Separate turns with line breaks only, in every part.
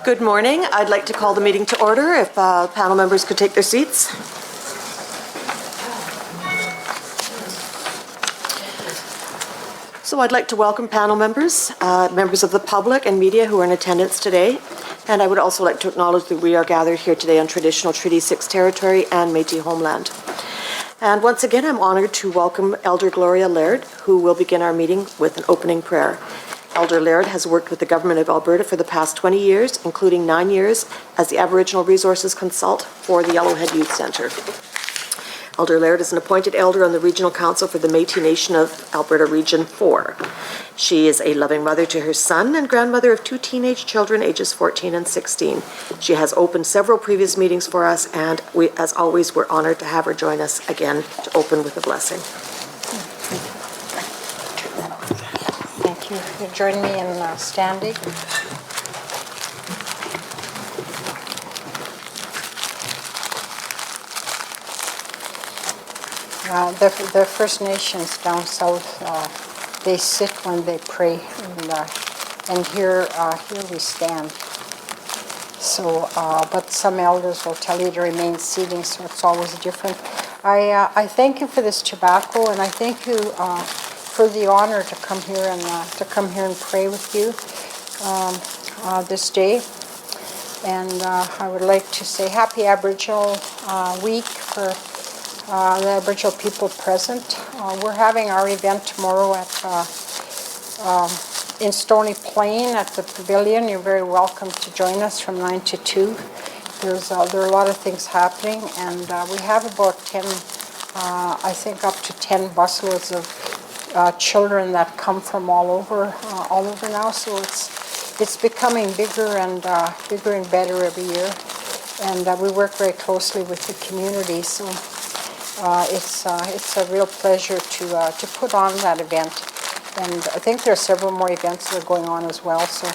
Good morning. I'd like to call the meeting to order. If panel members could take their seats. So I'd like to welcome panel members, members of the public and media who are in attendance today. And I would also like to acknowledge that we are gathered here today on traditional Treaty 6 territory and Métis homeland. And once again, I'm honored to welcome Elder Gloria Laird, who will begin our meeting with an opening prayer. Elder Laird has worked with the Government of Alberta for the past 20 years, including 9 years as the Aboriginal Resources Consultant for the Yellowhead Youth Centre. Elder Laird is an appointed elder on the Regional Council for the Métis Nation of Alberta Region 4. She is a loving mother to her son and grandmother of 2 teenage children, ages 14 and 16. She has opened several previous meetings for us, and we, as always, we're honored to have her join us again to open with a blessing.
Thank you. You join me in standing. The First Nations down south, they sit when they pray, and here we stand. So, but some elders will tell you to remain seating, so it's always different. I thank you for this tobacco, and I thank you for the honor to come here and pray with you this day. And I would like to say Happy Aboriginal Week for the Aboriginal people present. We're having our event tomorrow in Stony Plain at the Pavilion. You're very welcome to join us from 9 to 2. There are a lot of things happening, and we have about 10, I think up to 10 busloads of children that come from all over now. So it's becoming bigger and better every year, and we work very closely with the community. So. It's a real pleasure to put on that event, and I think there are several more events that are going on as well. So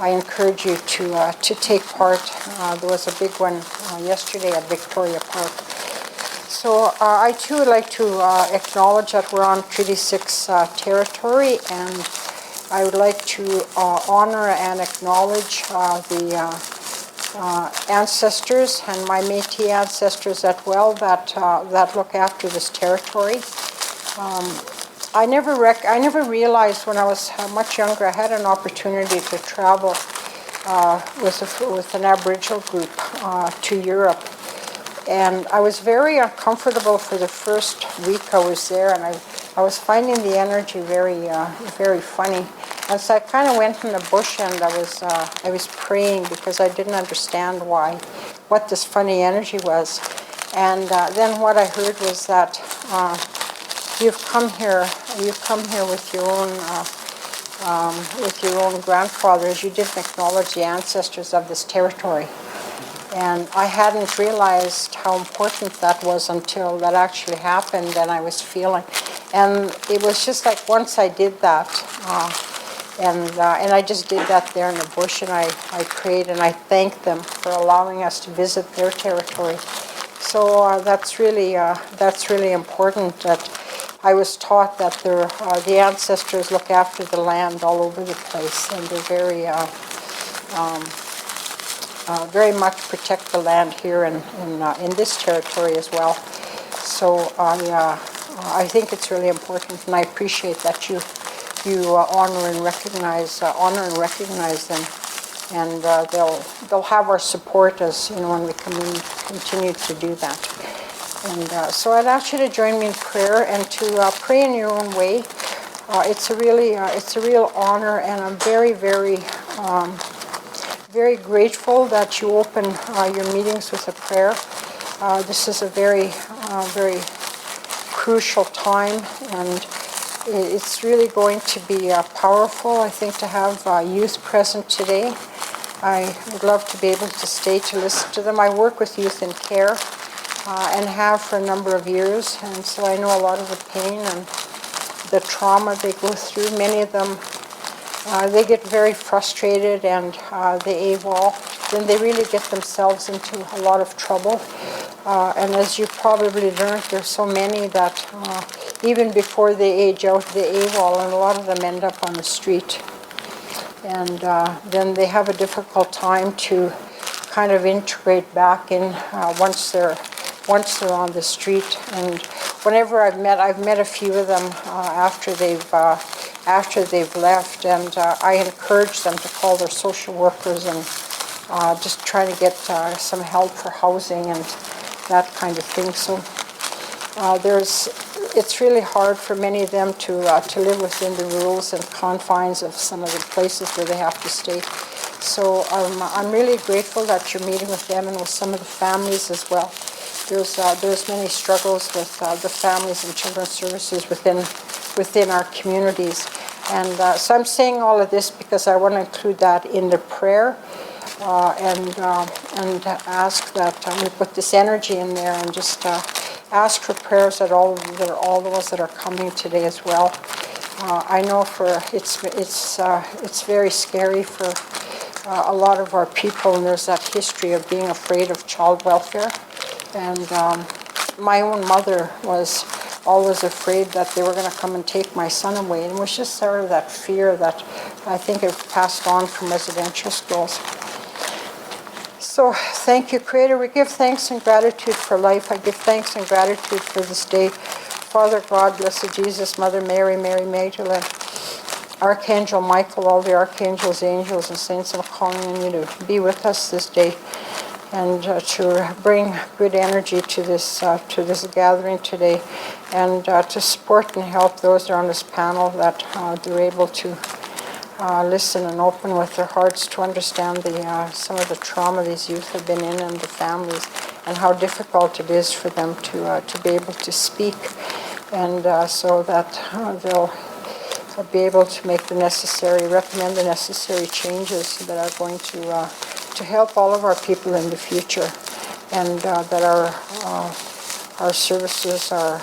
I encourage you to take part. There was a big one yesterday at Victoria Park. So I too would like to acknowledge that we're on Treaty 6 territory, and I would like to honor and acknowledge the ancestors and my Métis ancestors as well that look after this territory. I never realized when I was much younger I had an opportunity to travel with an Aboriginal group to Europe, and I was very uncomfortable for the first week I was there, and I was finding the energy very funny. And so I kind of went in the bush, and I was praying because I didn't understand what this funny energy was. And then what I heard was that you've come here with your own grandfathers. You didn't acknowledge the ancestors of this territory. And I hadn't realized how important that was until that actually happened, and I was feeling. And it was just like once I did that, and I just did that there in the bush, and I prayed and I thanked them for allowing us to visit their territory. So that's really important. That I was taught that the ancestors look after the land all over the place, and they're very much protect the land here in this territory as well. So I think it's really important, and I appreciate that you honor and recognize them, and they'll have our support as when we continue to do that. And so I'd ask you to join me in prayer and to pray in your own way. It's a real honor, and I'm very grateful that you open your meetings with a prayer. This is a very crucial time, and it's really going to be powerful, I think, to have youth present today. I would love to be able to stay to listen to them. I work with youth in care and have for a number of years, and so I know a lot of the pain and the trauma they go through. Many of them, they get very frustrated and they AWOL. Then they really get themselves into a lot of trouble. And as you probably learned, there's so many that even before they age out, they AWOL, and a lot of them end up on the street. and then they have a difficult time to kind of integrate back in once they're on the street. And whenever I've met a few of them after they've left, and I encourage them to call their social workers and just try to get some help for housing and that kind of thing. So it's really hard for many of them to live within the rules and confines of some of the places where they have to stay. So I'm really grateful that you're meeting with them and with some of the families as well. There's many struggles with the families and children's services within our communities. And so I'm saying all of this because I want to include that in the prayer and ask that we put this energy in there and just ask for prayers that all those that are coming today as well. I know it's very scary for a lot of our people, and there's that history of being afraid of child welfare. And my own mother was always afraid that they were going to come and take my son away. And it was just sort of that fear that I think it passed on from residential schools. So thank you, Creator. We give thanks and gratitude for life. I give thanks and gratitude for this day. Father God, Blessed Jesus, Mother Mary, Mary Magdalene, Archangel Michael, all the archangels, angels, and saints, I'm calling on you to be with us this day and to bring good energy to this gathering today, and to support and help those that are on this panel that they're able to listen and open with their hearts to understand some of the trauma these youth have been in and the families, and how difficult it is for them to be able to speak, and so that they'll be able to recommend the necessary changes that are going to help all of our people in the future, and that our services are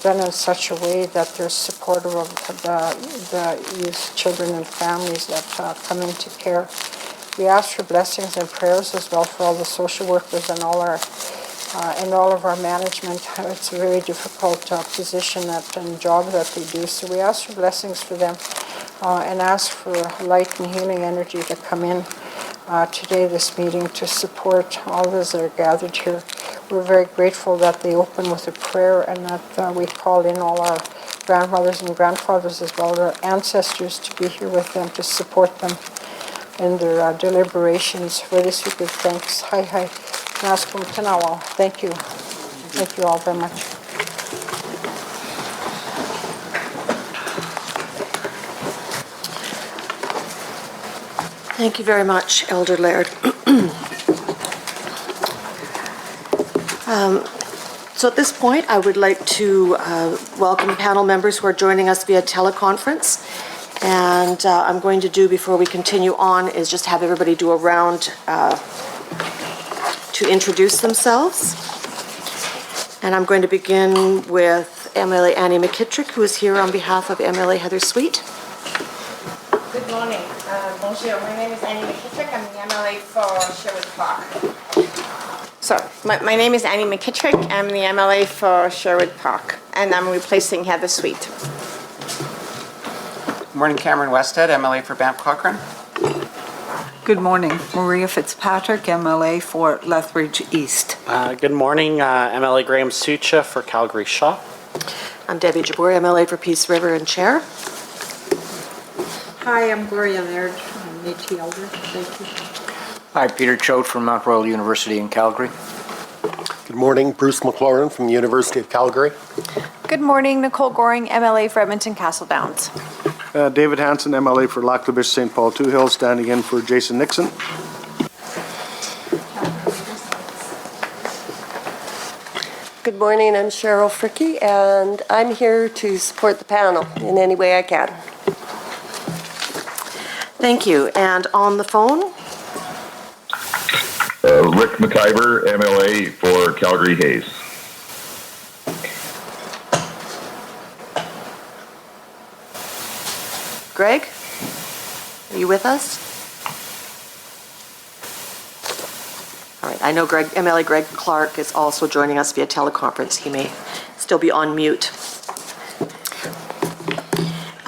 done in such a way that they're supportive of the youth, children, and families that come into care. We ask for blessings and prayers as well for all the social workers and all of our management. It's a very difficult position and job that they do. So we ask for blessings for them and ask for light and healing energy to come in today, this meeting, to support all those that are gathered here. We're very grateful that they open with a prayer, and that we call in all our grandmothers and grandfathers as well, their ancestors, to be here with them to support them in their deliberations. For this we give thanks. Thank you. Thank you all very much.
Thank you very much, Elder Laird. So at this point, I would like to welcome panel members who are joining us via teleconference. And I'm going to do, before we continue on, is just have everybody do a round to introduce themselves. And I'm going to begin with MLA Annie McKittrick, who is here on behalf of MLA Heather Sweet.
Good morning. Bonjour. My name is Annie McKittrick. I'm the MLA for Sherwood Park. Sorry. My name is Annie McKittrick. I'm the MLA for Sherwood Park, and I'm replacing Heather Sweet.
Good morning, Cameron Westhead, MLA for Banff Cochrane.
Good morning, Maria Fitzpatrick, MLA for Lethbridge East.
Good morning, MLA Graham Sucha for Calgary Shaw.
I'm Debbie Jabbour, MLA for Peace River and Chair.
Hi, I'm Gloria Laird. I'm Métis Elder. Thank you.
Hi, Peter Choate from Mount Royal University in Calgary.
Good morning, Bruce McLaurin from the University of Calgary.
Good morning, Nicole Goring, MLA for Edmonton Castle Downs.
David Hanson, MLA for Lac-La-Biche St. Paul Two Hills, standing in for Jason Nixon.
Good morning, I'm Cheryl Fricke, and I'm here to support the panel in any way I can.
Thank you. And on the phone?
Rick McIver, MLA for Calgary Hayes.
Greg? Are you with us? All right, I know MLA Greg Clark is also joining us via teleconference. He may still be on mute.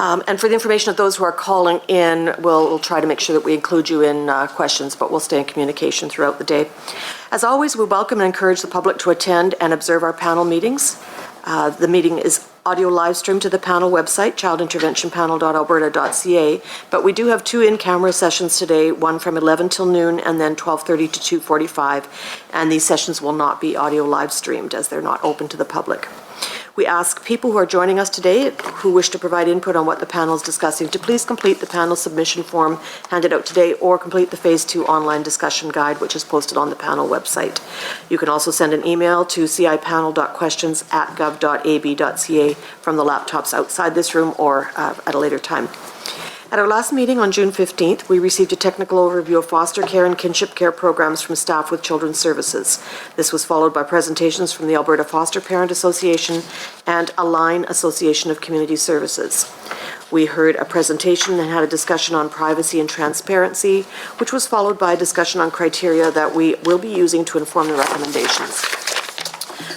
And for the information of those who are calling in, we'll try to make sure that we include you in questions, but we'll stay in communication throughout the day. As always, we welcome and encourage the public to attend and observe our panel meetings. The meeting is audio live streamed to the panel website, childinterventionpanel.alberta.ca, but we do have 2 in-camera sessions today, one from 11 till noon and then 12:30 to 2:45, and these sessions will not be audio live streamed as they're not open to the public. We ask people who are joining us today who wish to provide input on what the panel is discussing to please complete the panel submission form handed out today or complete the Phase 2 online discussion guide, which is posted on the panel website. You can also send an email to cipanel.questions@gov.ab.ca from the laptops outside this room or at a later time. At our last meeting on June 15th, we received a technical overview of foster care and kinship care programs from staff with Children's Services. This was followed by presentations from the Alberta Foster Parent Association and Align Association of Community Services. We heard a presentation and had a discussion on privacy and transparency, which was followed by a discussion on criteria that we will be using to inform the recommendations.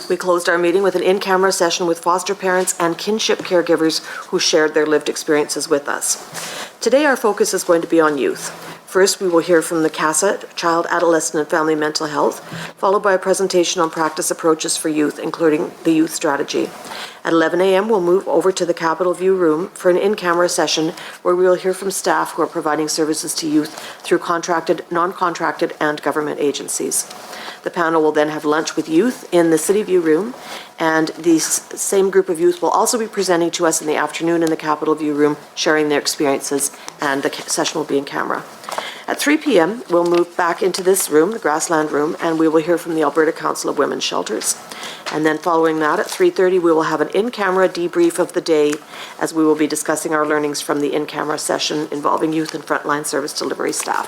We closed our meeting with an in-camera session with foster parents and kinship caregivers who shared their lived experiences with us. Today, our focus is going to be on youth. First, we will hear from the CASA, Child, Adolescent and Family Mental Health, followed by a presentation on practice approaches for youth, including the youth strategy. At 11 a.m., we'll move over to the Capitol View Room for an in-camera session where we will hear from staff who are providing services to youth through contracted, non-contracted, and government agencies. The panel will then have lunch with youth in the City View Room, and the same group of youth will also be presenting to us in the afternoon in the Capitol View Room, sharing their experiences, and the session will be in camera. At 3 p.m., we'll move back into this room, the Grassland Room, and we will hear from the Alberta Council of Women's Shelters. And then following that, at 3:30, we will have an in-camera debrief of the day as we will be discussing our learnings from the in-camera session involving youth and frontline service delivery staff.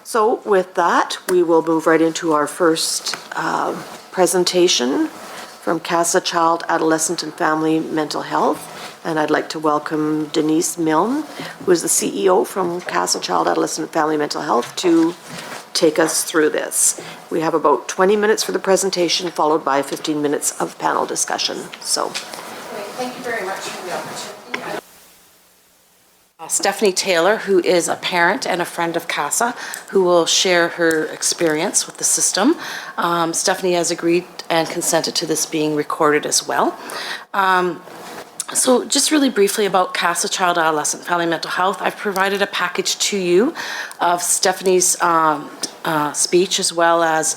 So with that, we will move right into our first presentation from CASA Child, Adolescent and Family Mental Health. And I'd like to welcome Denise Milne, who is the CEO from CASA Child, Adolescent and Family Mental Health, to take us through this. We have about 20 minutes for the presentation, followed by 15 minutes of panel discussion. So,
thank you very much for the opportunity. Stephanie Taylor, who is a parent and a friend of CASA, who will share her experience with the system. Stephanie has agreed and consented to this being recorded as well. So just really briefly about CASA Child, Adolescent, Family Mental Health, I've provided a package to you of Stephanie's speech, as well as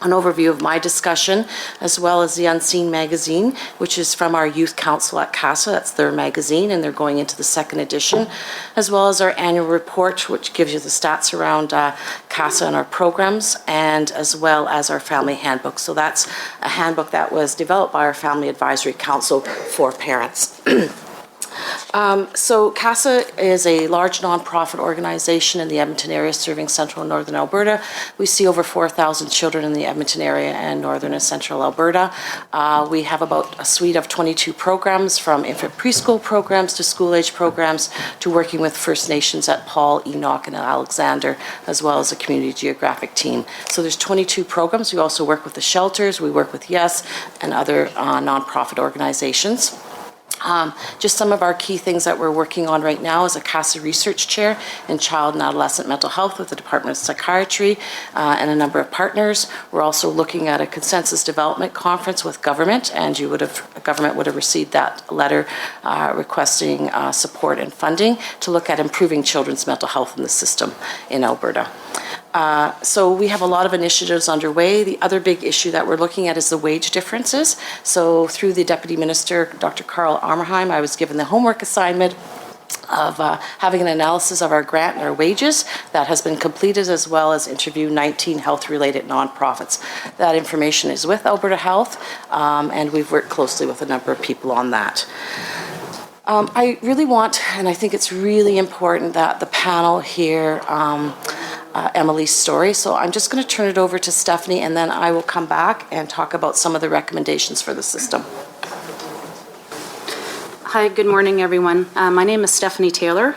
an overview of my discussion, as well as the Unseen magazine, which is from our Youth Council at CASA. That's their magazine, and they're going into the 2nd edition, as well as our annual report, which gives you the stats around CASA and our programs, and as well as our family handbook. So that's a handbook that was developed by our Family Advisory Council for parents. So CASA is a large nonprofit organization in the Edmonton area serving central and northern Alberta. We see over 4,000 children in the Edmonton area and northern and central Alberta. We have about a suite of 22 programs, from infant preschool programs to school-age programs to working with First Nations at Paul, Enoch, and Alexander, as well as a community geographic team. So there's 22 programs. We also work with the shelters. We work with YES and other nonprofit organizations. Just some of our key things that we're working on right now is a CASA research chair in child and adolescent mental health with the Department of Psychiatry and a number of partners. We're also looking at a consensus development conference with government, and government would have received that letter requesting support and funding to look at improving children's mental health in the system in Alberta. So we have a lot of initiatives underway. The other big issue that we're looking at is the wage differences. So through the Deputy Minister, Dr. Carl Armerheim, I was given the homework assignment of having an analysis of our grant and our wages. That has been completed, as well as interview 19 health-related nonprofits. That information is with Alberta Health, and we've worked closely with a number of people on that. I really want, and I think it's really important that the panel hear Emily's story. So I'm just going to turn it over to Stephanie, and then I will come back and talk about some of the recommendations for the system.
Hi, good morning, everyone. My name is Stephanie Taylor,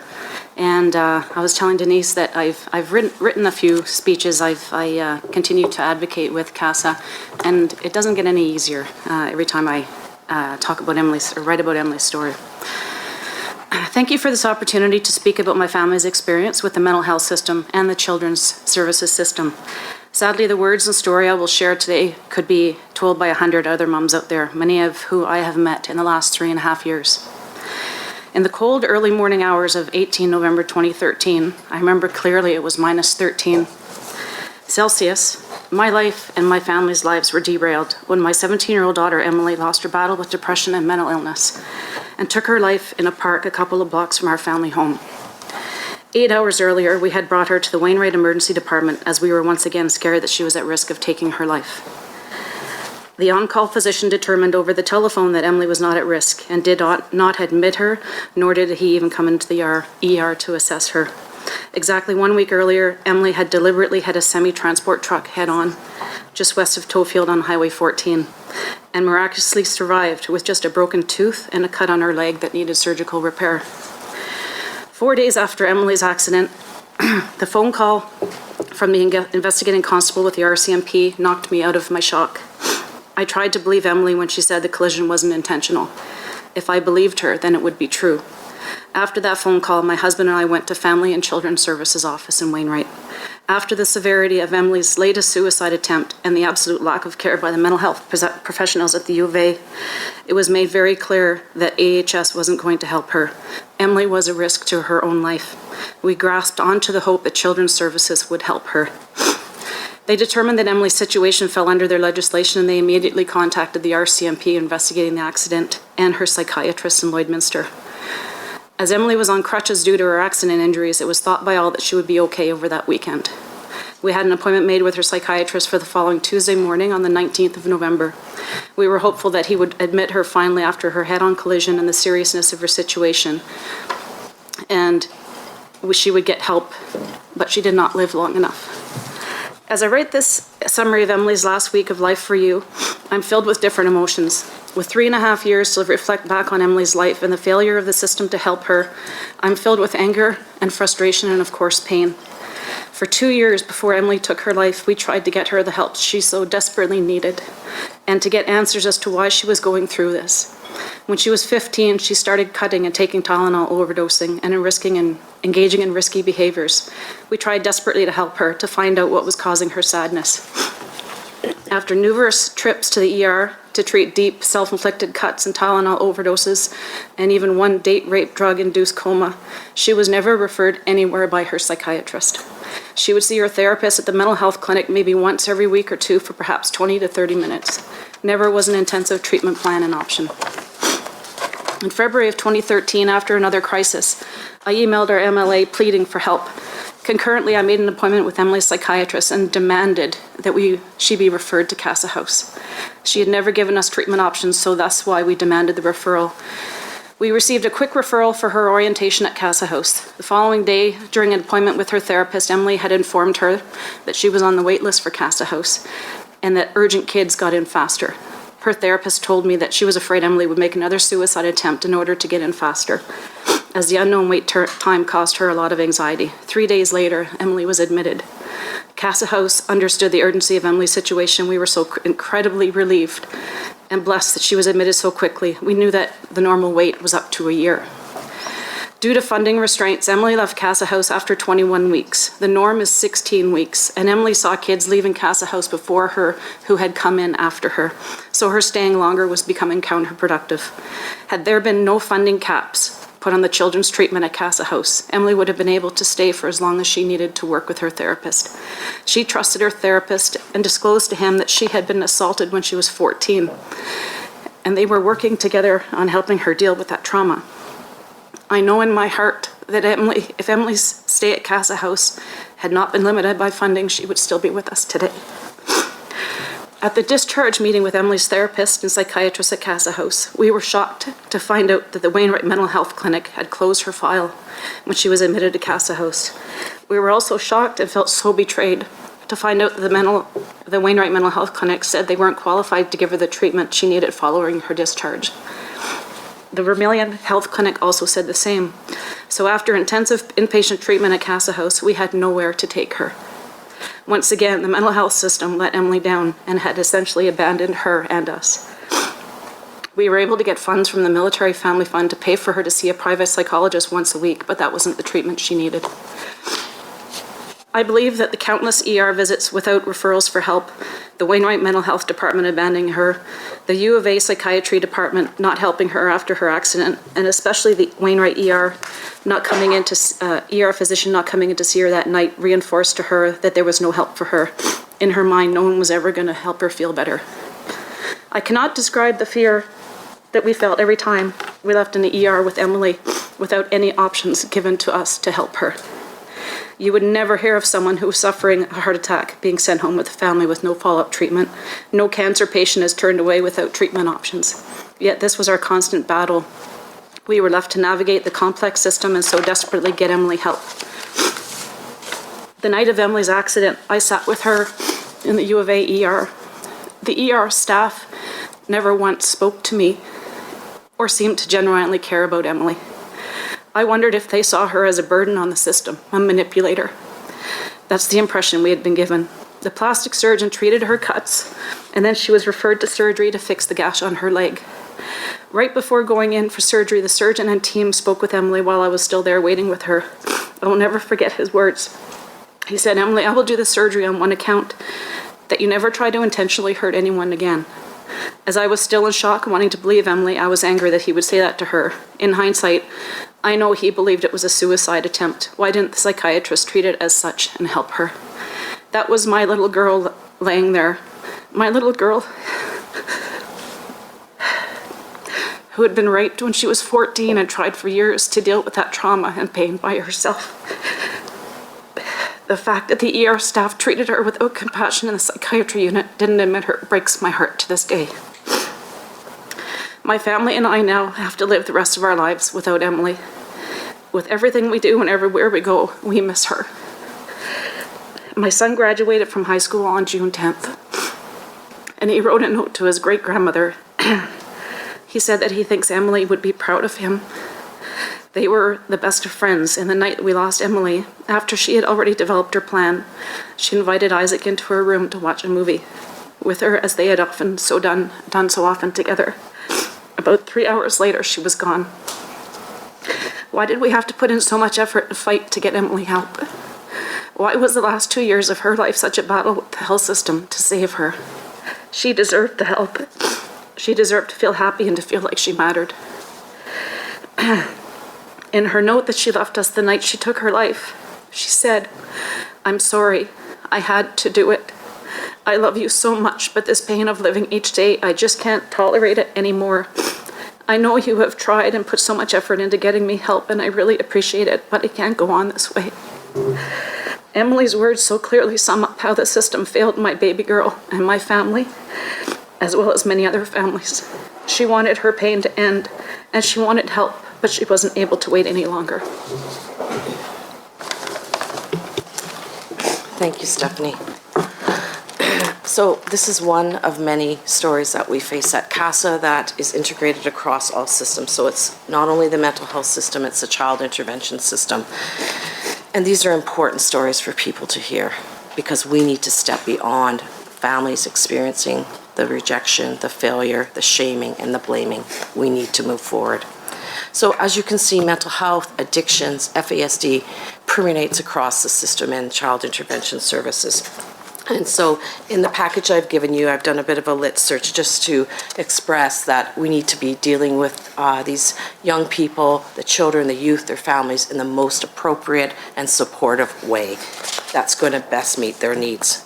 and I was telling Denise that I've written a few speeches. I continue to advocate with CASA, and it doesn't get any easier every time I talk about Emily's or write about Emily's story. Thank you for this opportunity to speak about my family's experience with the mental health system and the children's services system. Sadly, the words and story I will share today could be told by 100 other mums out there, many of who I have met in the last 3.5 years. In the cold early morning hours of 18 November 2013, I remember clearly it was -13 Celsius. My life and my family's lives were derailed when my 17-year-old daughter Emily lost her battle with depression and mental illness and took her life in a park a couple of blocks from our family home. 8 hours earlier, we had brought her to the Wainwright Emergency Department as we were once again scared that she was at risk of taking her life. The on-call physician determined over the telephone that Emily was not at risk and did not admit her, nor did he even come into the ER to assess her. Exactly 1 week earlier, Emily had deliberately hit a semi-transport truck head-on just west of Toefield on Highway 14 and miraculously survived with just a broken tooth and a cut on her leg that needed surgical repair. 4 days after Emily's accident, the phone call from the investigating constable with the RCMP knocked me out of my shock. I tried to believe Emily when she said the collision wasn't intentional. If I believed her, then it would be true. After that phone call, my husband and I went to Family and Children's Services office in Wainwright. After the severity of Emily's latest suicide attempt and the absolute lack of care by the mental health professionals at the U of A, it was made very clear that AHS wasn't going to help her. Emily was a risk to her own life. We grasped onto the hope that Children's Services would help her. They determined that Emily's situation fell under their legislation, and they immediately contacted the RCMP investigating the accident and her psychiatrist in Lloydminster. As Emily was on crutches due to her accident injuries, it was thought by all that she would be okay over that weekend. We had an appointment made with her psychiatrist for the following Tuesday morning on the 19th of November. We were hopeful that he would admit her finally after her head-on collision and the seriousness of her situation, and she would get help, but she did not live long enough. As I write this summary of Emily's last week of life for you, I'm filled with different emotions. With 3.5 years to reflect back on Emily's life and the failure of the system to help her, I'm filled with anger and frustration and, of course, pain. For 2 years before Emily took her life, we tried to get her the help she so desperately needed and to get answers as to why she was going through this. When she was 15, she started cutting and taking Tylenol, overdosing, and engaging in risky behaviors. We tried desperately to help her, to find out what was causing her sadness. After numerous trips to the ER to treat deep, self-inflicted cuts and Tylenol overdoses, and even one date rape drug-induced coma, she was never referred anywhere by her psychiatrist. She would see her therapist at the mental health clinic maybe once every week or two for perhaps 20 to 30 minutes. Never was an intensive treatment plan an option. In February of 2013, after another crisis, I emailed our MLA pleading for help. Concurrently, I made an appointment with Emily's psychiatrist and demanded that she be referred to Casa House. She had never given us treatment options, so that's why we demanded the referral. We received a quick referral for her orientation at Casa House. The following day, during an appointment with her therapist, Emily had informed her that she was on the wait list for Casa House and that urgent kids got in faster. Her therapist told me that she was afraid Emily would make another suicide attempt in order to get in faster, as the unknown wait time caused her a lot of anxiety. 3 days later, Emily was admitted. Casa House understood the urgency of Emily's situation. We were so incredibly relieved and blessed that she was admitted so quickly. We knew that the normal wait was up to a year. Due to funding restraints, Emily left Casa House after 21 weeks. The norm is 16 weeks, and Emily saw kids leaving Casa House before her who had come in after her, so her staying longer was becoming counterproductive. Had there been no funding caps put on the children's treatment at Casa House, Emily would have been able to stay for as long as she needed to work with her therapist. She trusted her therapist and disclosed to him that she had been assaulted when she was 14, and they were working together on helping her deal with that trauma. I know in my heart that if Emily's stay at Casa House had not been limited by funding, she would still be with us today. At the discharge meeting with Emily's therapist and psychiatrist at Casa House, we were shocked to find out that the Wainwright Mental Health Clinic had closed her file when she was admitted to Casa House. We were also shocked and felt so betrayed to find out that the Wainwright Mental Health Clinic said they weren't qualified to give her the treatment she needed following her discharge. The Vermilion Health Clinic also said the same. So after intensive inpatient treatment at Casa House, we had nowhere to take her. Once again, the mental health system let Emily down and had essentially abandoned her and us. We were able to get funds from the Military Family Fund to pay for her to see a private psychologist once a week, but that wasn't the treatment she needed. I believe that the countless ER visits without referrals for help, the Wainwright Mental Health Department abandoning her, the U of A Psychiatry Department not helping her after her accident, and especially the Wainwright ER physician not coming in to see her that night reinforced to her that there was no help for her. In her mind, no one was ever going to help her feel better. I cannot describe the fear that we felt every time we left in the ER with Emily without any options given to us to help her. You would never hear of someone who was suffering a heart attack being sent home with a family with no follow-up treatment. No cancer patient is turned away without treatment options. Yet this was our constant battle. We were left to navigate the complex system and so desperately get Emily help. The night of Emily's accident, I sat with her in the U of A ER. The ER staff never once spoke to me or seemed to genuinely care about Emily. I wondered if they saw her as a burden on the system, a manipulator. That's the impression we had been given. The plastic surgeon treated her cuts, and then she was referred to surgery to fix the gash on her leg. Right before going in for surgery, the surgeon and team spoke with Emily while I was still there waiting with her. I will never forget his words. He said, "Emily, I will do the surgery on one account, that you never try to intentionally hurt anyone again." As I was still in shock, wanting to believe Emily, I was angry that he would say that to her. In hindsight, I know he believed it was a suicide attempt. Why didn't the psychiatrist treat it as such and help her? That was my little girl laying there. My little girl who had been raped when she was 14 and tried for years to deal with that trauma and pain by herself. The fact that the ER staff treated her without compassion in the psychiatry unit didn't admit her breaks my heart to this day. My family and I now have to live the rest of our lives without Emily. With everything we do and everywhere we go, we miss her. My son graduated from high school on June 10th, and he wrote a note to his great-grandmother. He said that he thinks Emily would be proud of him. They were the best of friends, and the night we lost Emily, after she had already developed her plan, she invited Isaac into her room to watch a movie with her, as they had often done so often together. About 3 hours later, she was gone. Why did we have to put in so much effort to fight to get Emily help? Why was the last 2 years of her life such a battle with the health system to save her? She deserved the help. She deserved to feel happy and to feel like she mattered. In her note that she left us the night she took her life, she said, "I'm sorry. I had to do it. I love you so much, but this pain of living each day, I just can't tolerate it anymore. I know you have tried and put so much effort into getting me help, and I really appreciate it, but it can't go on this way." Emily's words so clearly sum up how the system failed my baby girl and my family, as well as many other families. She wanted her pain to end, and she wanted help, but she wasn't able to wait any longer.
Thank you, Stephanie. So this is one of many stories that we face at CASA that is integrated across all systems. So it's not only the mental health system, it's the child intervention system. And these are important stories for people to hear, because we need to step beyond families experiencing the rejection, the failure, the shaming, and the blaming. We need to move forward. So as you can see, mental health, addictions, FASD permeates across the system and child intervention services. And so in the package I've given you, I've done a bit of a lit search just to express that we need to be dealing with these young people, the children, the youth, their families in the most appropriate and supportive way that's going to best meet their needs.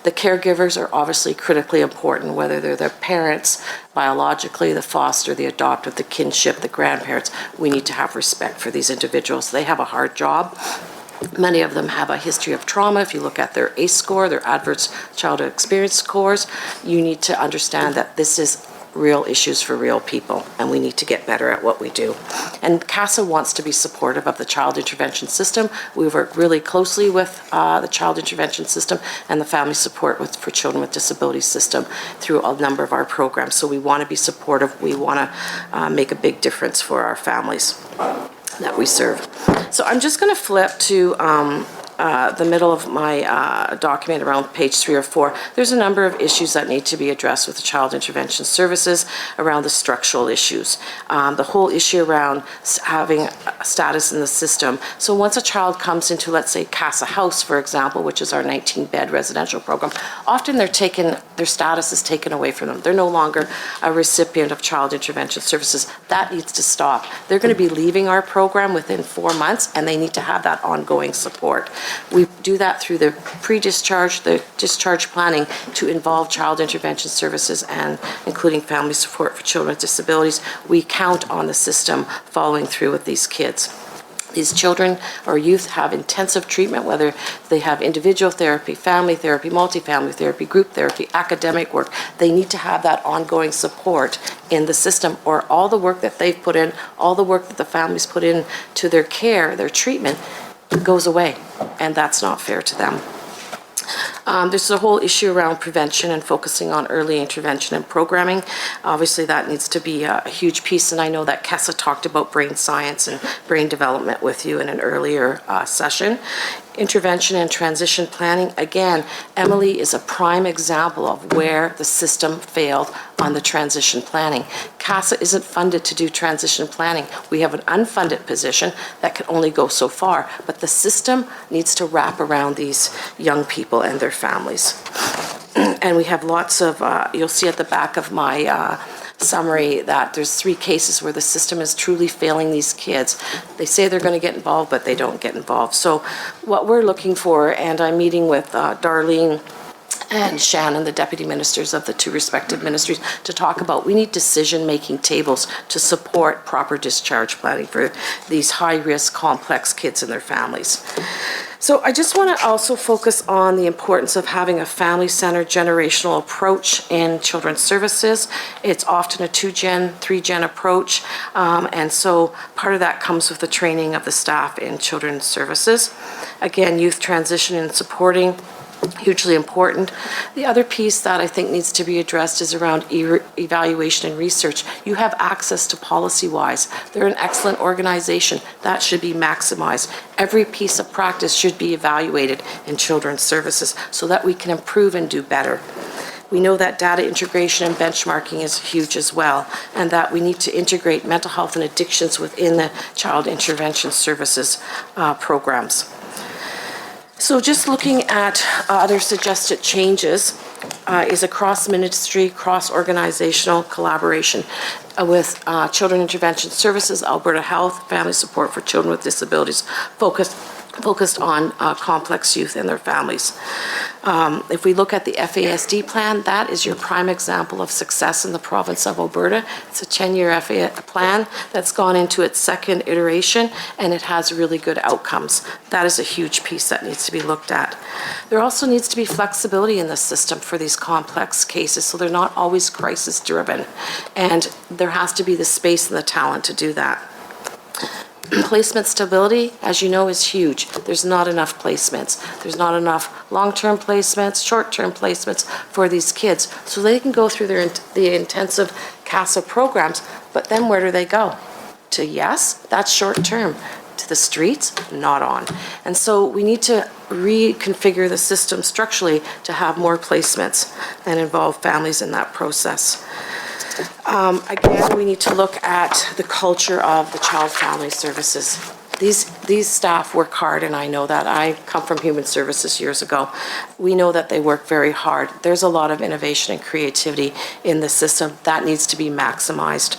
The caregivers are obviously critically important, whether they're the parents, biologically, the foster, the adoptive, the kinship, the grandparents. We need to have respect for these individuals. They have a hard job. Many of them have a history of trauma. If you look at their ACE score, their adverse childhood experience scores, you need to understand that this is real issues for real people, and we need to get better at what we do. And CASA wants to be supportive of the child intervention system. We work really closely with the child intervention system and the family support for children with disabilities system through a number of our programs. So we want to be supportive. We want to make a big difference for our families that we serve. So I'm just going to flip to the middle of my document, around page 3 or 4, there's a number of issues that need to be addressed with the Child Intervention Services around the structural issues. The whole issue around having a status in the system. So once a child comes into, let's say, Casa House, for example, which is our 19-bed residential program, often their status is taken away from them. They're no longer a recipient of Child Intervention Services. That needs to stop. They're going to be leaving our program within 4 months, and they need to have that ongoing support. We do that through the pre-discharge, the discharge planning to involve Child Intervention Services and including family support for children with disabilities. We count on the system following through with these kids. These children or youth have intensive treatment, whether they have individual therapy, family therapy, multifamily therapy, group therapy, academic work. They need to have that ongoing support in the system, or all the work that they've put in, all the work that the families put in to their care, their treatment, goes away, and that's not fair to them. There's a whole issue around prevention and focusing on early intervention and programming. Obviously, that needs to be a huge piece, and I know that Kessa talked about brain science and brain development with you in an earlier session. Intervention and transition planning. Again, Emily is a prime example of where the system failed on the transition planning. CASA isn't funded to do transition planning. We have an unfunded position that can only go so far, but the system needs to wrap around these young people and their families. And we have lots of, you'll see at the back of my summary that there's 3 cases where the system is truly failing these kids. They say they're going to get involved, but they don't get involved. So what we're looking for, and I'm meeting with Darlene and Shannon, the deputy ministers of the 2 respective ministries, to talk about, we need decision-making tables to support proper discharge planning for these high-risk, complex kids and their families. So I just want to also focus on the importance of having a family-centered generational approach in children's services. It's often a 2-gen, 3-gen approach, and so part of that comes with the training of the staff in children's services. Again, youth transition and supporting, hugely important. The other piece that I think needs to be addressed is around evaluation and research. You have access to policy-wise. They're an excellent organization. That should be maximized. Every piece of practice should be evaluated in children's services so that we can improve and do better. We know that data integration and benchmarking is huge as well, and that we need to integrate mental health and addictions within the child intervention services programs. So just looking at other suggested changes is a cross-ministry, cross-organizational collaboration with Children Intervention Services, Alberta Health, Family Support for Children with Disabilities, focused on complex youth and their families. If we look at the FASD plan, that is your prime example of success in the province of Alberta. It's a 10-year FA plan that's gone into its 2nd iteration, and it has really good outcomes. That is a huge piece that needs to be looked at. There also needs to be flexibility in the system for these complex cases, so they're not always crisis-driven, and there has to be the space and the talent to do that. Placement stability, as you know, is huge. There's not enough placements. There's not enough long-term placements, short-term placements for these kids, so they can go through the intensive CASA programs, but then where do they go? To yes, that's short-term. To the streets, not on. And so we need to reconfigure the system structurally to have more placements and involve families in that process. Again, we need to look at the culture of the child family services. These staff work hard, and I know that. I come from human services years ago. We know that they work very hard. There's a lot of innovation and creativity in the system. That needs to be maximized.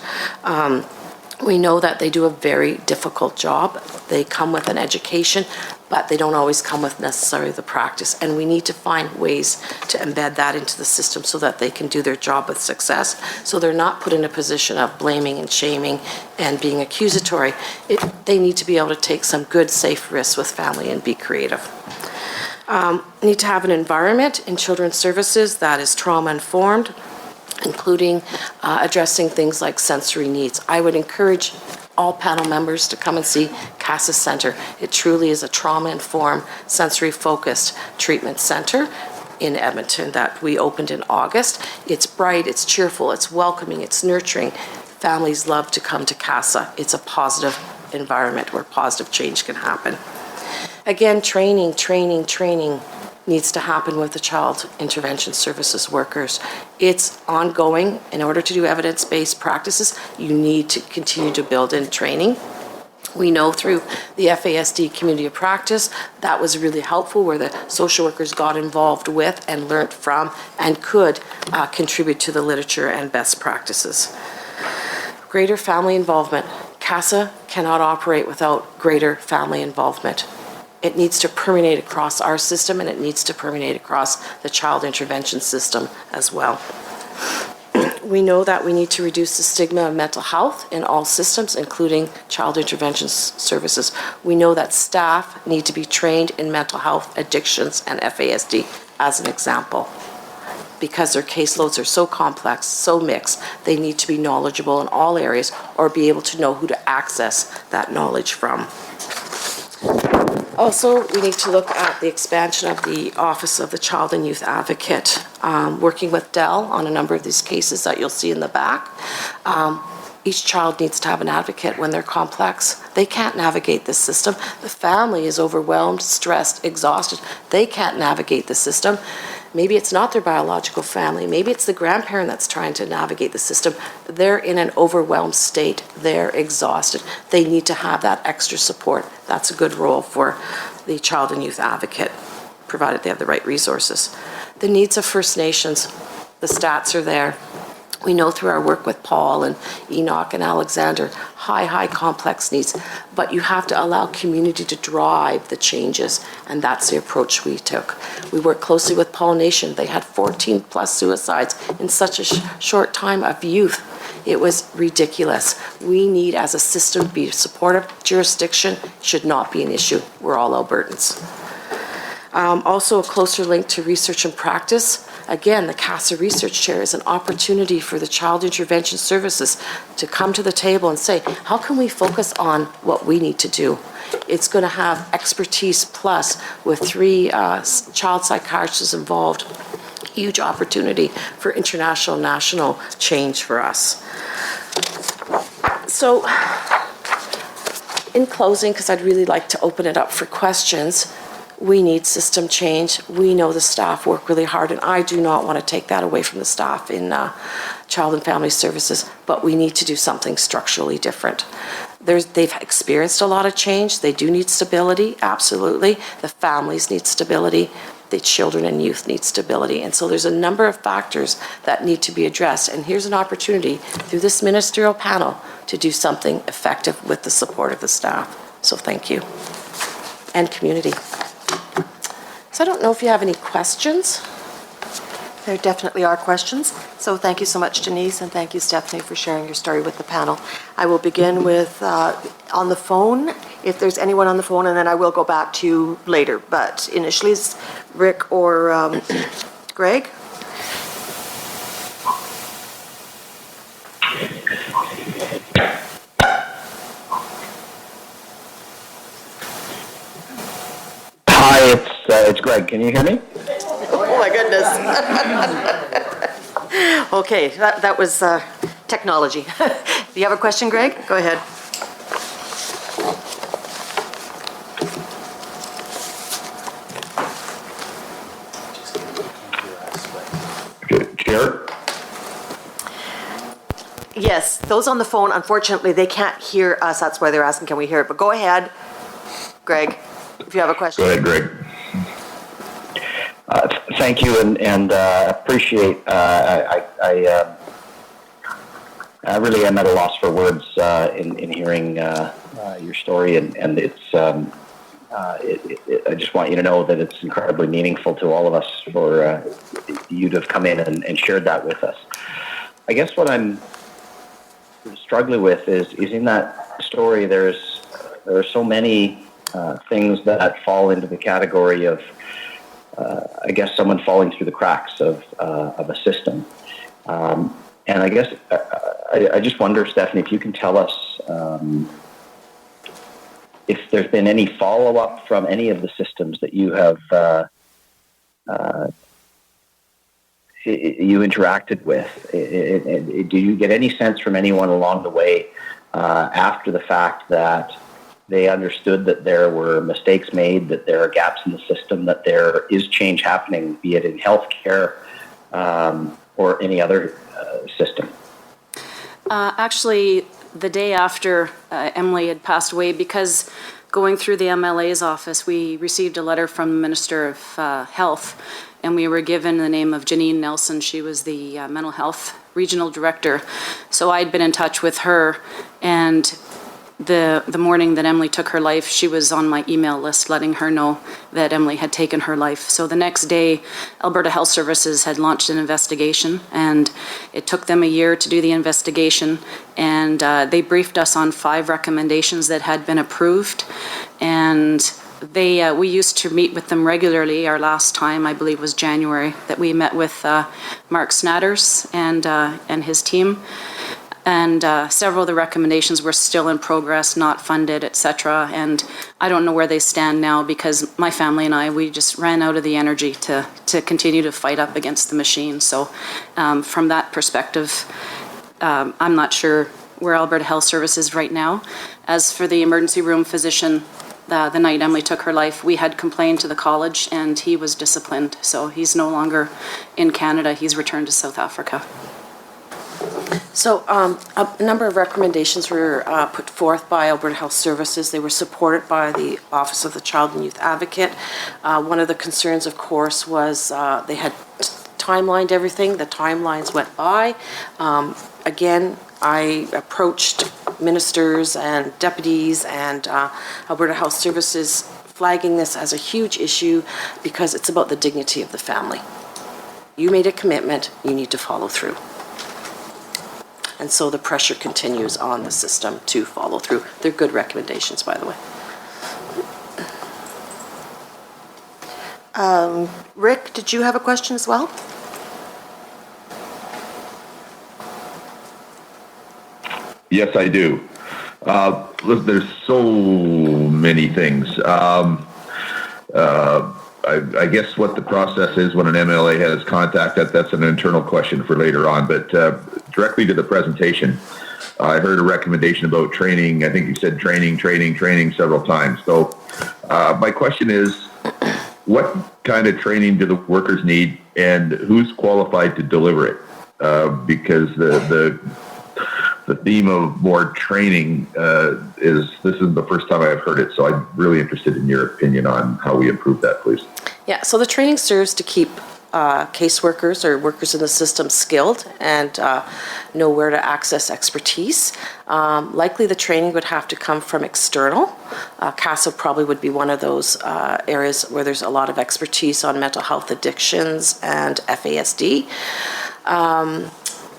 We know that they do a very difficult job. They come with an education, but they don't always come with necessarily the practice. And we need to find ways to embed that into the system so that they can do their job with success. So they're not put in a position of blaming and shaming and being accusatory. They need to be able to take some good, safe risks with family and be creative. Need to have an environment in children's services that is trauma-informed, including addressing things like sensory needs. I would encourage all panel members to come and see CASA Centre. It truly is a trauma-informed, sensory-focused treatment centre in Edmonton that we opened in August. It's bright, it's cheerful, it's welcoming, it's nurturing. Families love to come to CASA. It's a positive environment where positive change can happen. Again, training needs to happen with the child intervention services workers. It's ongoing. In order to do evidence-based practices, you need to continue to build in training. We know through the FASD community of practice that was really helpful, where the social workers got involved with and learned from and could contribute to the literature and best practices. Greater family involvement. CASA cannot operate without greater family involvement. It needs to permeate across our system, and it needs to permeate across the child intervention system as well. We know that we need to reduce the stigma of mental health in all systems, including child intervention services. We know that staff need to be trained in mental health, addictions, and FASD, as an example. Because their caseloads are so complex, so mixed, they need to be knowledgeable in all areas or be able to know who to access that knowledge from. Also, we need to look at the expansion of the Office of the Child and Youth Advocate, working with Dell on a number of these cases that you'll see in the back. Each child needs to have an advocate when they're complex. They can't navigate this system. The family is overwhelmed, stressed, exhausted. They can't navigate the system. Maybe it's not their biological family. Maybe it's the grandparent that's trying to navigate the system. They're in an overwhelmed state. They're exhausted. They need to have that extra support. That's a good role for the child and youth advocate, provided they have the right resources. The needs of First Nations. The stats are there. We know through our work with Paul and Enoch and Alexander, high complex needs, but you have to allow community to drive the changes, and that's the approach we took. We worked closely with Paul Nation. They had 14 plus suicides in such a short time of youth. It was ridiculous. We need, as a system, to be supportive. Jurisdiction should not be an issue. We're all Albertans. Also, a closer link to research and practice. Again, the CASA Research Chair is an opportunity for the Child Intervention Services to come to the table and say, how can we focus on what we need to do? It's going to have expertise plus with 3 child psychiatrists involved. Huge opportunity for international, national change for us. So, in closing, because I'd really like to open it up for questions, we need system change. We know the staff work really hard, and I do not want to take that away from the staff in Child and Family Services, but we need to do something structurally different. They've experienced a lot of change. They do need stability, absolutely. The families need stability. The children and youth need stability. And so there's a number of factors that need to be addressed, and here's an opportunity through this ministerial panel to do something effective with the support of the staff. So thank you. And community. So I don't know if you have any questions.
There definitely are questions. So thank you so much, Denise, and thank you, Stephanie, for sharing your story with the panel. I will begin with on the phone, if there's anyone on the phone, and then I will go back to you later. But initially, it's Rick or Greg.
Hi, it's Greg. Can you hear me?
Oh my goodness. Okay, that was technology. Do you have a question, Greg? Go ahead.
Chair?
Yes, those on the phone, unfortunately, they can't hear us. That's why they're asking, can we hear it? But go ahead, Greg, if you have a question.
Go ahead, Greg.
Thank you, and appreciate. I really am at a loss for words in hearing your story, and it's. I just want you to know that it's incredibly meaningful to all of us for you to have come in and shared that with us. I guess what I'm struggling with is in that story there are so many things that fall into the category of I guess someone falling through the cracks of a system. And I guess I just wonder, Stephanie, if you can tell us if there's been any follow-up from any of the systems that you have you interacted with. Do you get any sense from anyone along the way after the fact that They understood that there were mistakes made, that there are gaps in the system, that there is change happening, be it in healthcare or any other system.
Actually, the day after Emily had passed away, because going through the MLA's office, we received a letter from the Minister of Health, and we were given the name of Janine Nelson. She was the mental health regional director. So I'd been in touch with her, and the morning that Emily took her life, she was on my email list letting her know that Emily had taken her life. So the next day, Alberta Health Services had launched an investigation, and it took them a year to do the investigation, and they briefed us on 5 recommendations that had been approved, and we used to meet with them regularly. Our last time, I believe, was January, that we met with Mark Snatters and his team. And several of the recommendations were still in progress, not funded, etc. And I don't know where they stand now, because my family and we just ran out of the energy to continue to fight up against the machine. So from that perspective, I'm not sure where Alberta Health Services is right now. As for the emergency room physician, the night Emily took her life, we had complained to the college, and he was disciplined. So he's no longer in Canada. He's returned to South Africa.
So a number of recommendations were put forth by Alberta Health Services. They were supported by the Office of the Child and Youth Advocate. One of the concerns, of course, was they had timelined everything. The timelines went by. Again, I approached ministers and deputies and Alberta Health Services, flagging this as a huge issue because it's about the dignity of the family. You made a commitment, you need to follow through. And so the pressure continues on the system to follow through. They're good recommendations, by the way.
Rick, did you have a question as well?
Yes, I do. Look, there's so many things. I guess what the process is when an MLA has contact, that's an internal question for later on. But directly to the presentation, I heard a recommendation about training. I think you said training several times. So my question is, what kind of training do the workers need, and who's qualified to deliver it? Because the theme of more training this is the first time I've heard it, so I'm really interested in your opinion on how we improve that, please.
Yeah, so the training serves to keep caseworkers or workers in the system skilled and know where to access expertise. Likely the training would have to come from external. CASA probably would be one of those areas where there's a lot of expertise on mental health addictions and FASD.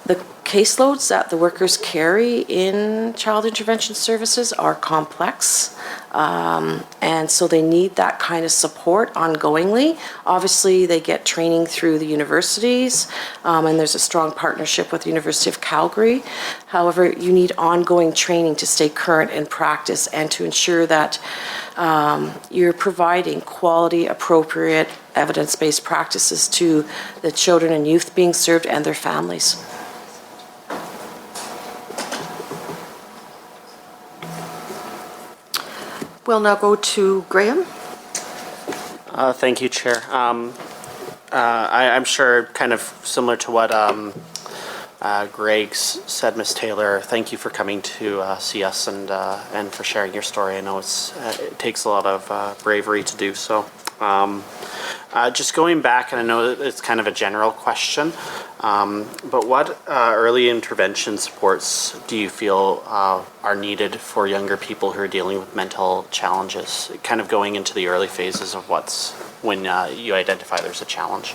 The caseloads that the workers carry in child intervention services are complex, and so they need that kind of support ongoingly. Obviously, they get training through the universities, and there's a strong partnership with the University of Calgary. However, you need ongoing training to stay current in practice and to ensure that you're providing quality, appropriate, evidence-based practices to the children and youth being served and their families.
We'll now go to Graham.
Thank you, Chair. I'm sure kind of similar to what Greg said, Ms. Taylor, thank you for coming to see us and for sharing your story. I know it takes a lot of bravery to do so. Just going back, and I know that it's kind of a general question, but what early intervention supports do you feel are needed for younger people who are dealing with mental challenges, kind of going into the early phases of when you identify there's a challenge?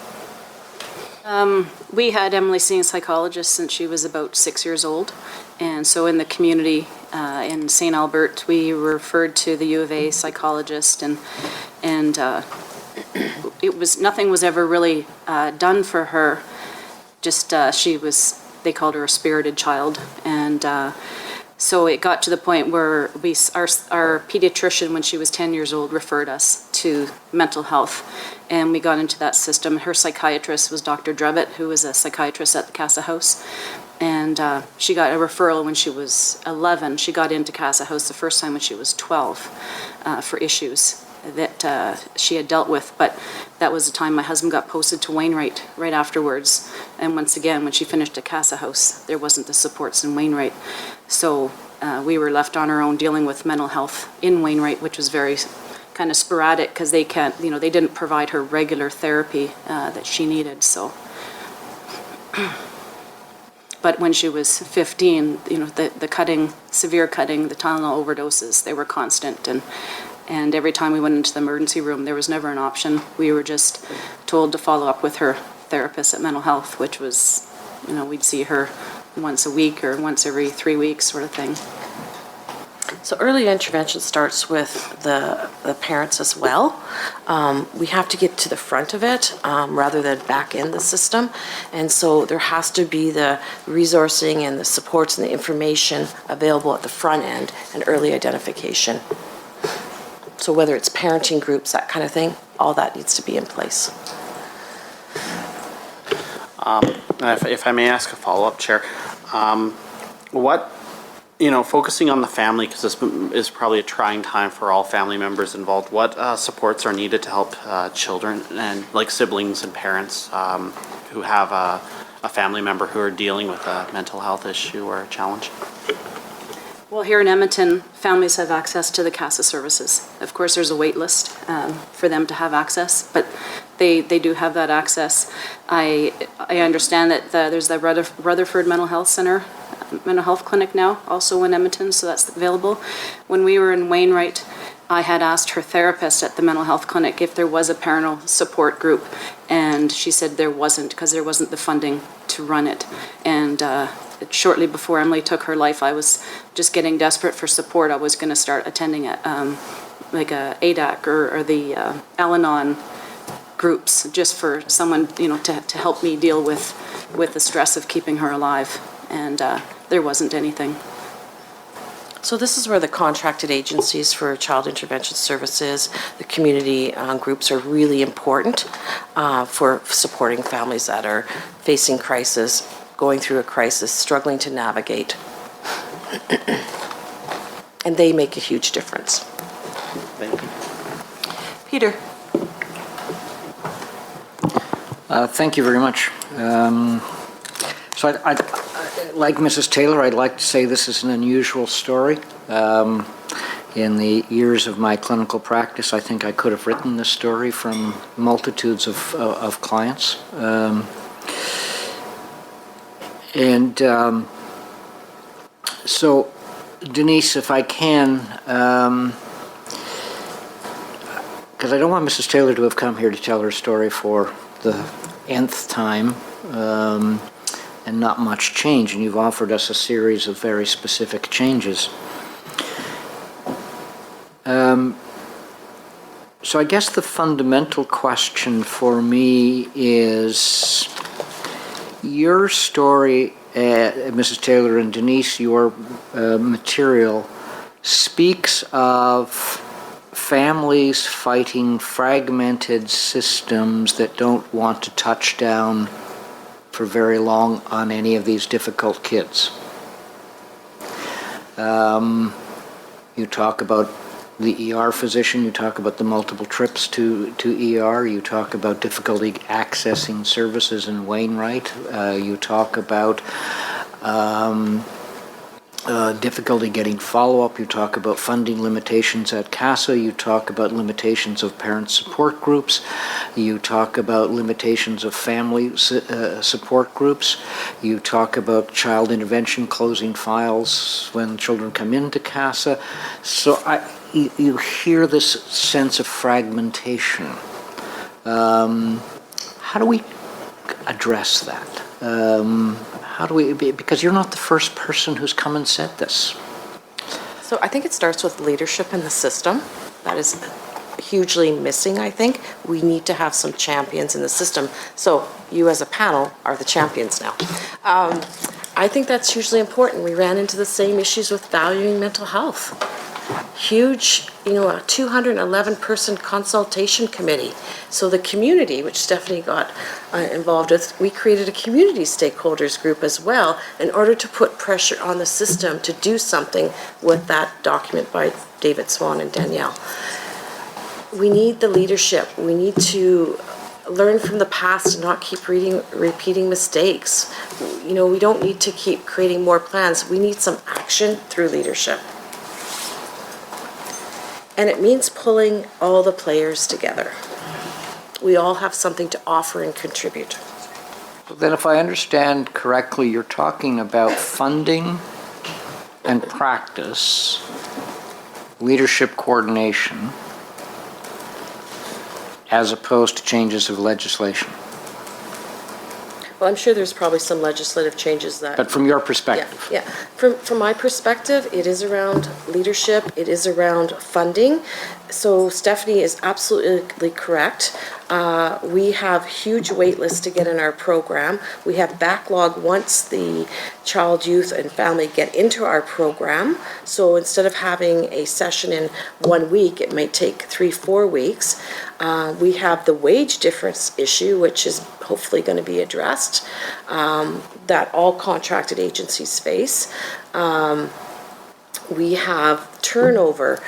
We had Emily seeing a psychologist since she was about 6 years old, and so in the community in St. Albert, we were referred to the U of A psychologist, and nothing was ever really done for her. Just they called her a spirited child, and So it got to the point where our pediatrician, when she was 10 years old, referred us to mental health, and we got into that system. Her psychiatrist was Dr. Drevitt, who was a psychiatrist at the Casa House, and she got a referral when she was 11. She got into Casa House the first time when she was 12 for issues that she had dealt with, but that was the time my husband got posted to Wainwright right afterwards. And once again, when she finished at Casa House, there wasn't the supports in Wainwright. So we were left on our own dealing with mental health in Wainwright, which was very kind of sporadic because they can't, they didn't provide her regular therapy that she needed. So, but when she was 15, the cutting, severe cutting, the Tylenol overdoses, they were constant, and every time we went into the emergency room, there was never an option. We were just told to follow up with her therapist at mental health, which was, we'd see her once a week or once every 3 weeks sort of thing.
So early intervention starts with the parents as well. We have to get to the front of it rather than back in the system. And so there has to be the resourcing and the supports and the information available at the front end and early identification. So whether it's parenting groups, that kind of thing, all that needs to be in place.
If I may ask a follow-up, Chair, focusing on the family, because this is probably a trying time for all family members involved, what supports are needed to help children and like siblings and parents who have a family member who are dealing with a mental health issue or a challenge?
Well, here in Edmonton, families have access to the CASA services. Of course, there's a wait list for them to have access, but they do have that access. I understand that there's the Rutherford Mental Health Center, mental health clinic now, also in Edmonton, so that's available. When we were in Wainwright, I had asked her therapist at the mental health clinic if there was a parental support group, and she said there wasn't because there wasn't the funding to run it. And shortly before Emily took her life, I was just getting desperate for support. I was going to start attending like a ADAC or the Al-Anon groups just for someone, to help me deal with the stress of keeping her alive. And there wasn't anything.
So this is where the contracted agencies for child intervention services, the community groups are really important for supporting families that are facing crisis, going through a crisis, struggling to navigate. And they make a huge difference.
Thank you.
Peter.
Thank you very much. So I'd like Mrs. Taylor, I'd like to say this is an unusual story. In the years of my clinical practice, I think I could have written this story from multitudes of clients. So, Denise, if I can, because I don't want Mrs. Taylor to have come here to tell her story for the nth time, and not much change, and you've offered us a series of very specific changes. So I guess the fundamental question for me is your story, Mrs. Taylor and Denise, your material speaks of families fighting fragmented systems that don't want to touch down for very long on any of these difficult kids. You talk about the ER physician, you talk about the multiple trips to ER, you talk about difficulty accessing services in Wainwright, you talk about difficulty getting follow-up, you talk about funding limitations at CASA, you talk about limitations of parent support groups, you talk about limitations of family support groups, you talk about child intervention closing files when children come into CASA. So you hear this sense of fragmentation. How do we address that? How do we, because you're not the first person who's come and said this.
So I think it starts with leadership in the system. That is hugely missing, I think. We need to have some champions in the system. So you as a panel are the champions now. I think that's hugely important. We ran into the same issues with valuing mental health. Huge, a 211-person consultation committee. So the community, which Stephanie got involved with, we created a community stakeholders group as well in order to put pressure on the system to do something with that document by David Swan and Danielle. We need the leadership. We need to learn from the past and not keep repeating mistakes. We don't need to keep creating more plans. We need some action through leadership. And it means pulling all the players together. We all have something to offer and contribute.
Then if I understand correctly, you're talking about funding and practice, leadership coordination, as opposed to changes of legislation.
Well, I'm sure there's probably some legislative changes that...
But from your perspective?
Yeah. From my perspective, it is around leadership, it is around funding. So Stephanie is absolutely correct. We have huge wait lists to get in our program. We have backlog once the child, youth, and family get into our program. So instead of having a session in 1 week, it may take 3-4 weeks. We have the wage difference issue, which is hopefully going to be addressed, that all contracted agencies face. We have turnover.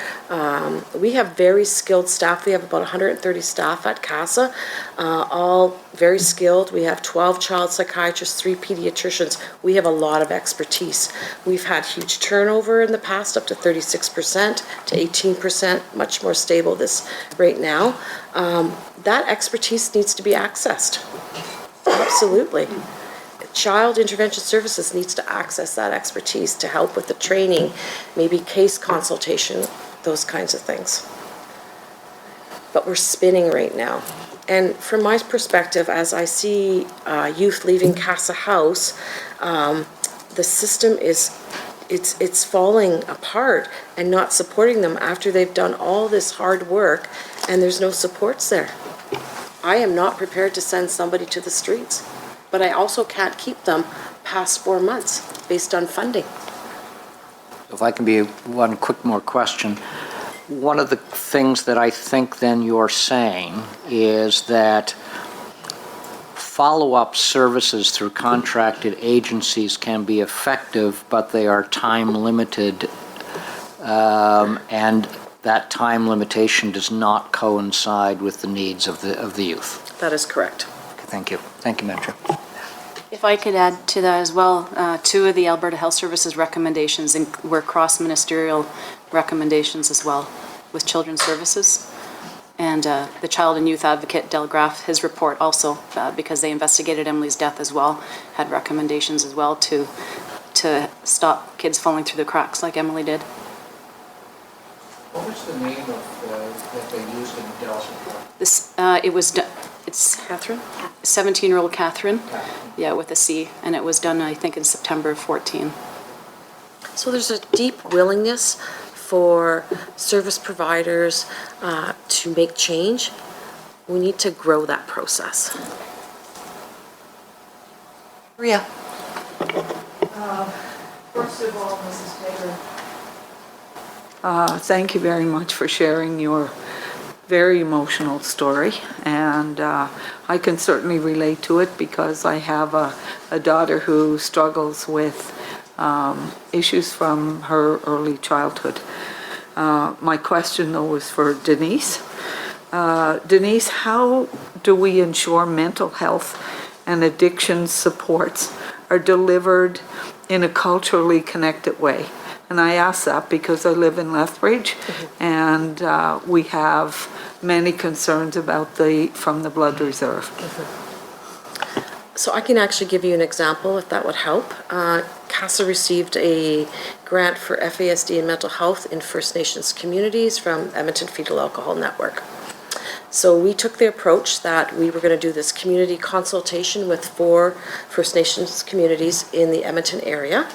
We have very skilled staff. We have about 130 staff at CASA, all very skilled. We have 12 child psychiatrists, 3 pediatricians. We have a lot of expertise. We've had huge turnover in the past, up to 36% to 18%, much more stable this right now. That expertise needs to be accessed. Absolutely. Child Intervention Services needs to access that expertise to help with the training, maybe case consultation, those kinds of things. But we're spinning right now. And from my perspective, as I see youth leaving Casa House, the system it's falling apart and not supporting them after they've done all this hard work and there's no supports there. I am not prepared to send somebody to the streets, but I also can't keep them past 4 months based on funding.
If I can be one quick more question. One of the things that I think then you're saying is that follow-up services through contracted agencies can be effective, but they are time-limited, and that time limitation does not coincide with the needs of the youth.
That is correct.
Thank you. Thank you, Madam Chair.
If I could add to that as well, 2 of the Alberta Health Services recommendations were cross-ministerial recommendations as well with Children's Services. And the Child and Youth Advocate, Del Graff, his report also, because they investigated Emily's death as well, had recommendations as well to stop kids falling through the cracks like Emily did.
What was the name of that they used in Del's report?
This, it's Catherine? 17-year-old Catherine. Yeah, with a C. And it was done, I think, in September of 14.
So there's a deep willingness for service providers to make change. We need to grow that process. Rhea.
First of all, Mrs. Taylor, thank you very much for sharing your very emotional story, and I can certainly relate to it because I have a daughter who struggles with issues from her early childhood. My question, though, was for Denise. Denise, how do we ensure mental health and addiction supports are delivered in a culturally connected way? And I ask that because I live in Lethbridge, and we have many concerns about from the blood reserve.
So I can actually give you an example if that would help. CASA received a grant for FASD and mental health in First Nations communities from Edmonton Fetal Alcohol Network. So we took the approach that we were going to do this community consultation with 4 First Nations communities in the Edmonton area.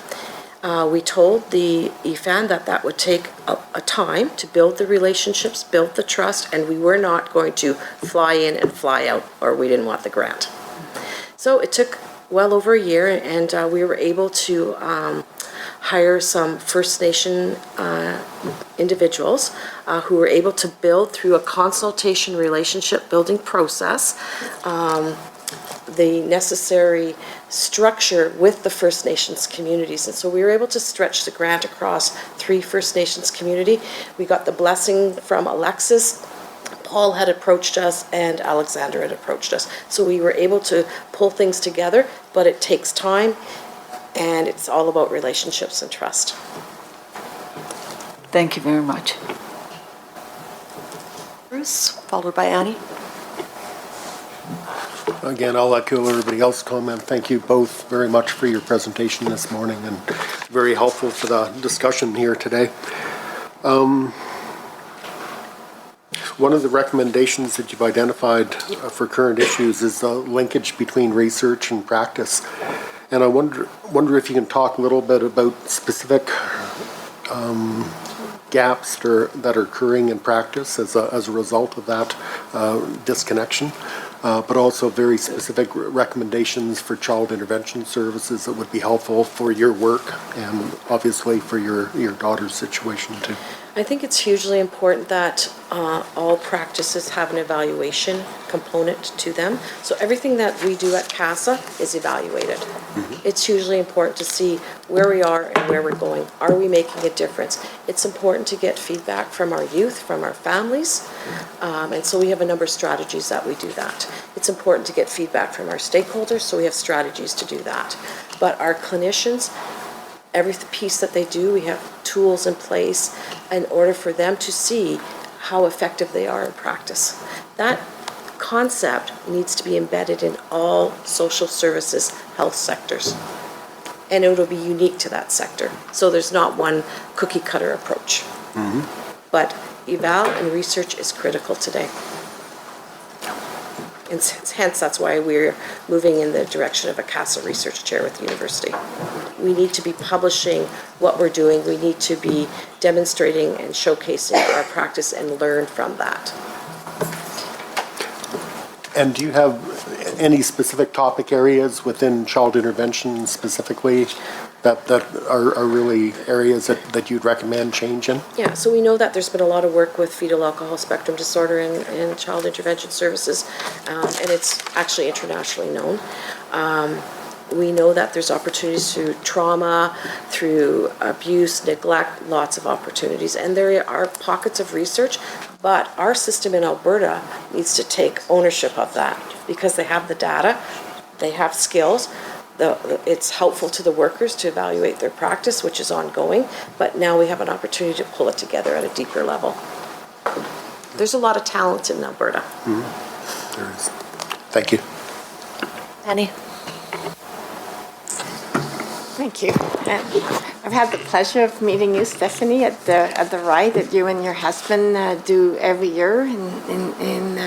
We told the EFAN that would take a time to build the relationships, build the trust, and we were not going to fly in and fly out, or we didn't want the grant. So it took well over a year, and we were able to hire some First Nation individuals who were able to build through a consultation relationship building process the necessary structure with the First Nations communities. And so we were able to stretch the grant across 3 First Nations community. We got the blessing from Alexis. Paul had approached us and Alexander had approached us. So we were able to pull things together, but it takes time and it's all about relationships and trust.
Thank you very much.
Bruce, followed by Annie.
Again, I'll echo everybody else's comment. Thank you both very much for your presentation this morning and very helpful for the discussion here today. One of the recommendations that you've identified for current issues is the linkage between research and practice. And I wonder if you can talk a little bit about specific gaps that are occurring in practice as a result of that disconnection, but also very specific recommendations for child intervention services that would be helpful for your work and obviously for your daughter's situation too.
I think it's hugely important that all practices have an evaluation component to them. So everything that we do at CASA is evaluated. Mm-hmm. It's hugely important to see where we are and where we're going. Are we making a difference? It's important to get feedback from our youth, from our families, and so we have a number of strategies that we do that. It's important to get feedback from our stakeholders, so we have strategies to do that. But our clinicians, every piece that they do, we have tools in place in order for them to see how effective they are in practice. That concept needs to be embedded in all social services health sectors. And it'll be unique to that sector. So there's not one cookie cutter approach. Mm-hmm. But eval and research is critical today. And hence, that's why we're moving in the direction of a CASA research chair with the university. We need to be publishing what we're doing. We need to be demonstrating and showcasing our practice and learn from that.
And do you have any specific topic areas within child intervention specifically that are really areas that you'd recommend change in?
Yeah, so we know that there's been a lot of work with fetal alcohol spectrum disorder in child intervention services, and it's actually internationally known. We know that there's opportunities through trauma, through abuse, neglect, lots of opportunities, and there are pockets of research, but our system in Alberta needs to take ownership of that because they have the data, they have skills. It's helpful to the workers to evaluate their practice, which is ongoing, but now we have an opportunity to pull it together at a deeper level. There's a lot of talent in Alberta.
Mm-hmm. There is. Thank you.
Annie.
Thank you. And I've had the pleasure of meeting you, Stephanie, at the ride that you and your husband do every year in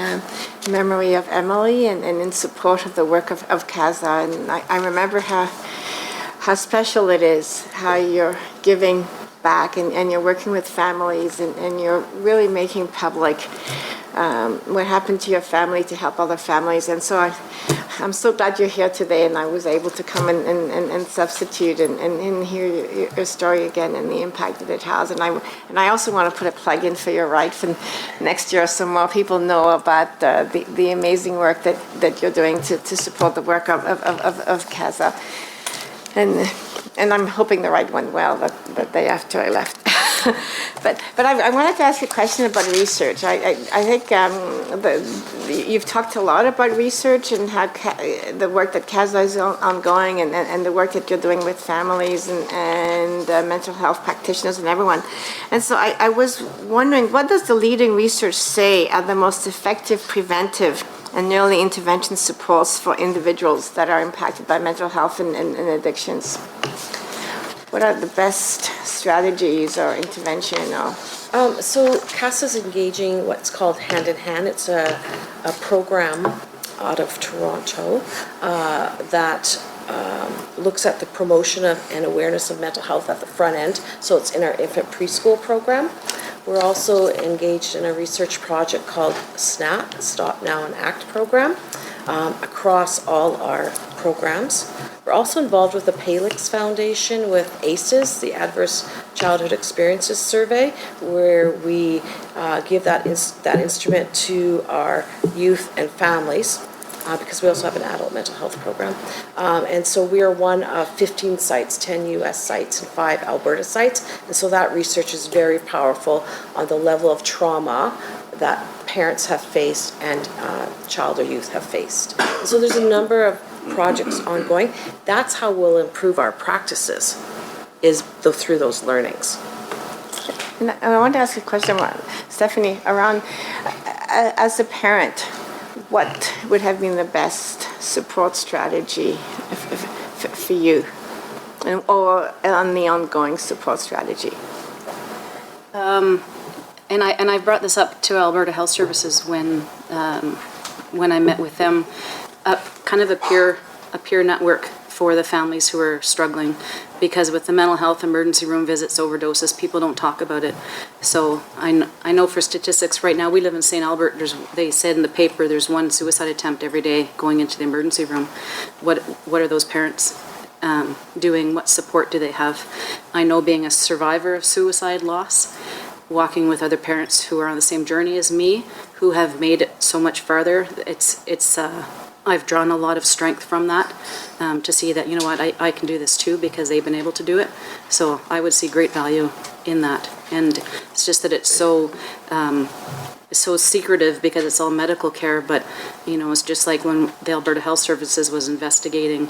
memory of Emily and in support of the work of CASA. And I remember how special it is, how you're giving back and you're working with families and you're really making public what happened to your family to help other families. And so I'm so glad you're here today and I was able to come and substitute and hear your story again and the impact that it has. And I also want to put a plug in for your ride for next year so more people know about the amazing work that you're doing to support the work of CASA. And I'm hoping the ride went well the day after I left. But I wanted to ask a question about research. I think you've talked a lot about research and how the work that CASA is ongoing and the work that you're doing with families and mental health practitioners and everyone. And so I was wondering, what does the leading research say are the most effective preventive and early intervention supports for individuals that are impacted by mental health and addictions? What are the best strategies or intervention?
So CASA's engaging what's called Hand in Hand. It's a program out of Toronto that looks at the promotion of and awareness of mental health at the front end. So it's in our infant preschool program. We're also engaged in a research project called SNAP, Stop Now and Act program, across all our programs. We're also involved with the Palix Foundation with ACEs, the Adverse Childhood Experiences Survey, where we give that instrument to our youth and families. Because we also have an adult mental health program. And so we are one of 15 sites, 10 US sites and 5 Alberta sites. And so that research is very powerful on the level of trauma that parents have faced and child or youth have faced. And so there's a number of projects ongoing. That's how we'll improve our practices, is through those learnings.
And I want to ask a question, Stephanie, around as a parent, what would have been the best support strategy for you, or on the ongoing support strategy?
And I brought this up to Alberta Health Services when I met with them, kind of a peer network for the families who are struggling, because with the mental health emergency room visits, overdoses, people don't talk about it. So I know for statistics right now, we live in St. Albert, they said in the paper there's 1 suicide attempt every day going into the emergency room. What are those parents doing? What support do they have? I know, being a survivor of suicide loss, walking with other parents who are on the same journey as me, who have made it so much farther, I've drawn a lot of strength from that, to see that, you know what, I can do this too, because they've been able to do it. So I would see great value in that. And it's just that it's so secretive because it's all medical care, but, you know, it's just like when the Alberta Health Services was investigating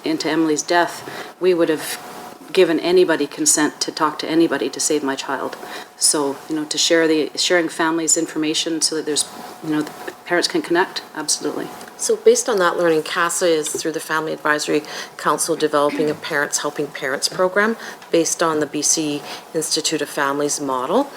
into Emily's death, we would have given anybody consent to talk to anybody to save my child. So, you know, to sharing families' information so that there's, you know, the parents can connect, absolutely.
So based on that learning, CASA is, through the Family Advisory Council, developing a Parents Helping Parents program based on the BC Institute of Families model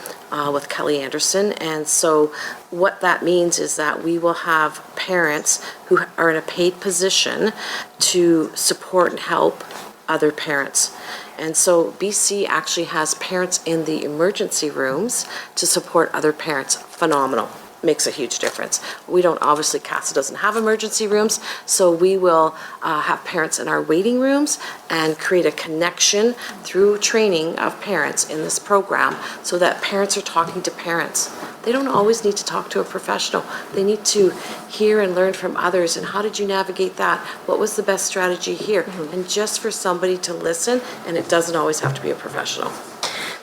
with Kelly Anderson. And so what that means is that we will have parents who are in a paid position to support and help other parents. And so BC actually has parents in the emergency rooms to support other parents. Phenomenal. Makes a huge difference. We don't, obviously, CASA doesn't have emergency rooms, so we will have parents in our waiting rooms and create a connection through training of parents in this program so that parents are talking to parents. They don't always need to talk to a professional. They need to hear and learn from others. And how did you navigate that? What was the best strategy here? Mm-hmm. And just for somebody to listen, and it doesn't always have to be a professional.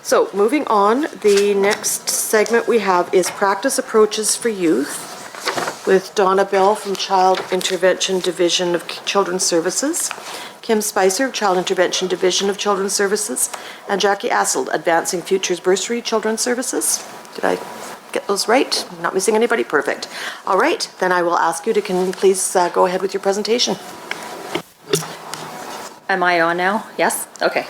So moving on, the next segment we have is Practice Approaches for Youth with Donna Bell from Child Intervention Division of Children's Services, Kim Spicer of Child Intervention Division of Children's Services, and Jackie Asseld, Advancing Futures Bursary Children's Services. Did I get those right? I'm not missing anybody? Perfect. All right, then I will ask you to please go ahead with your presentation.
Am I on now? Yes? Okay.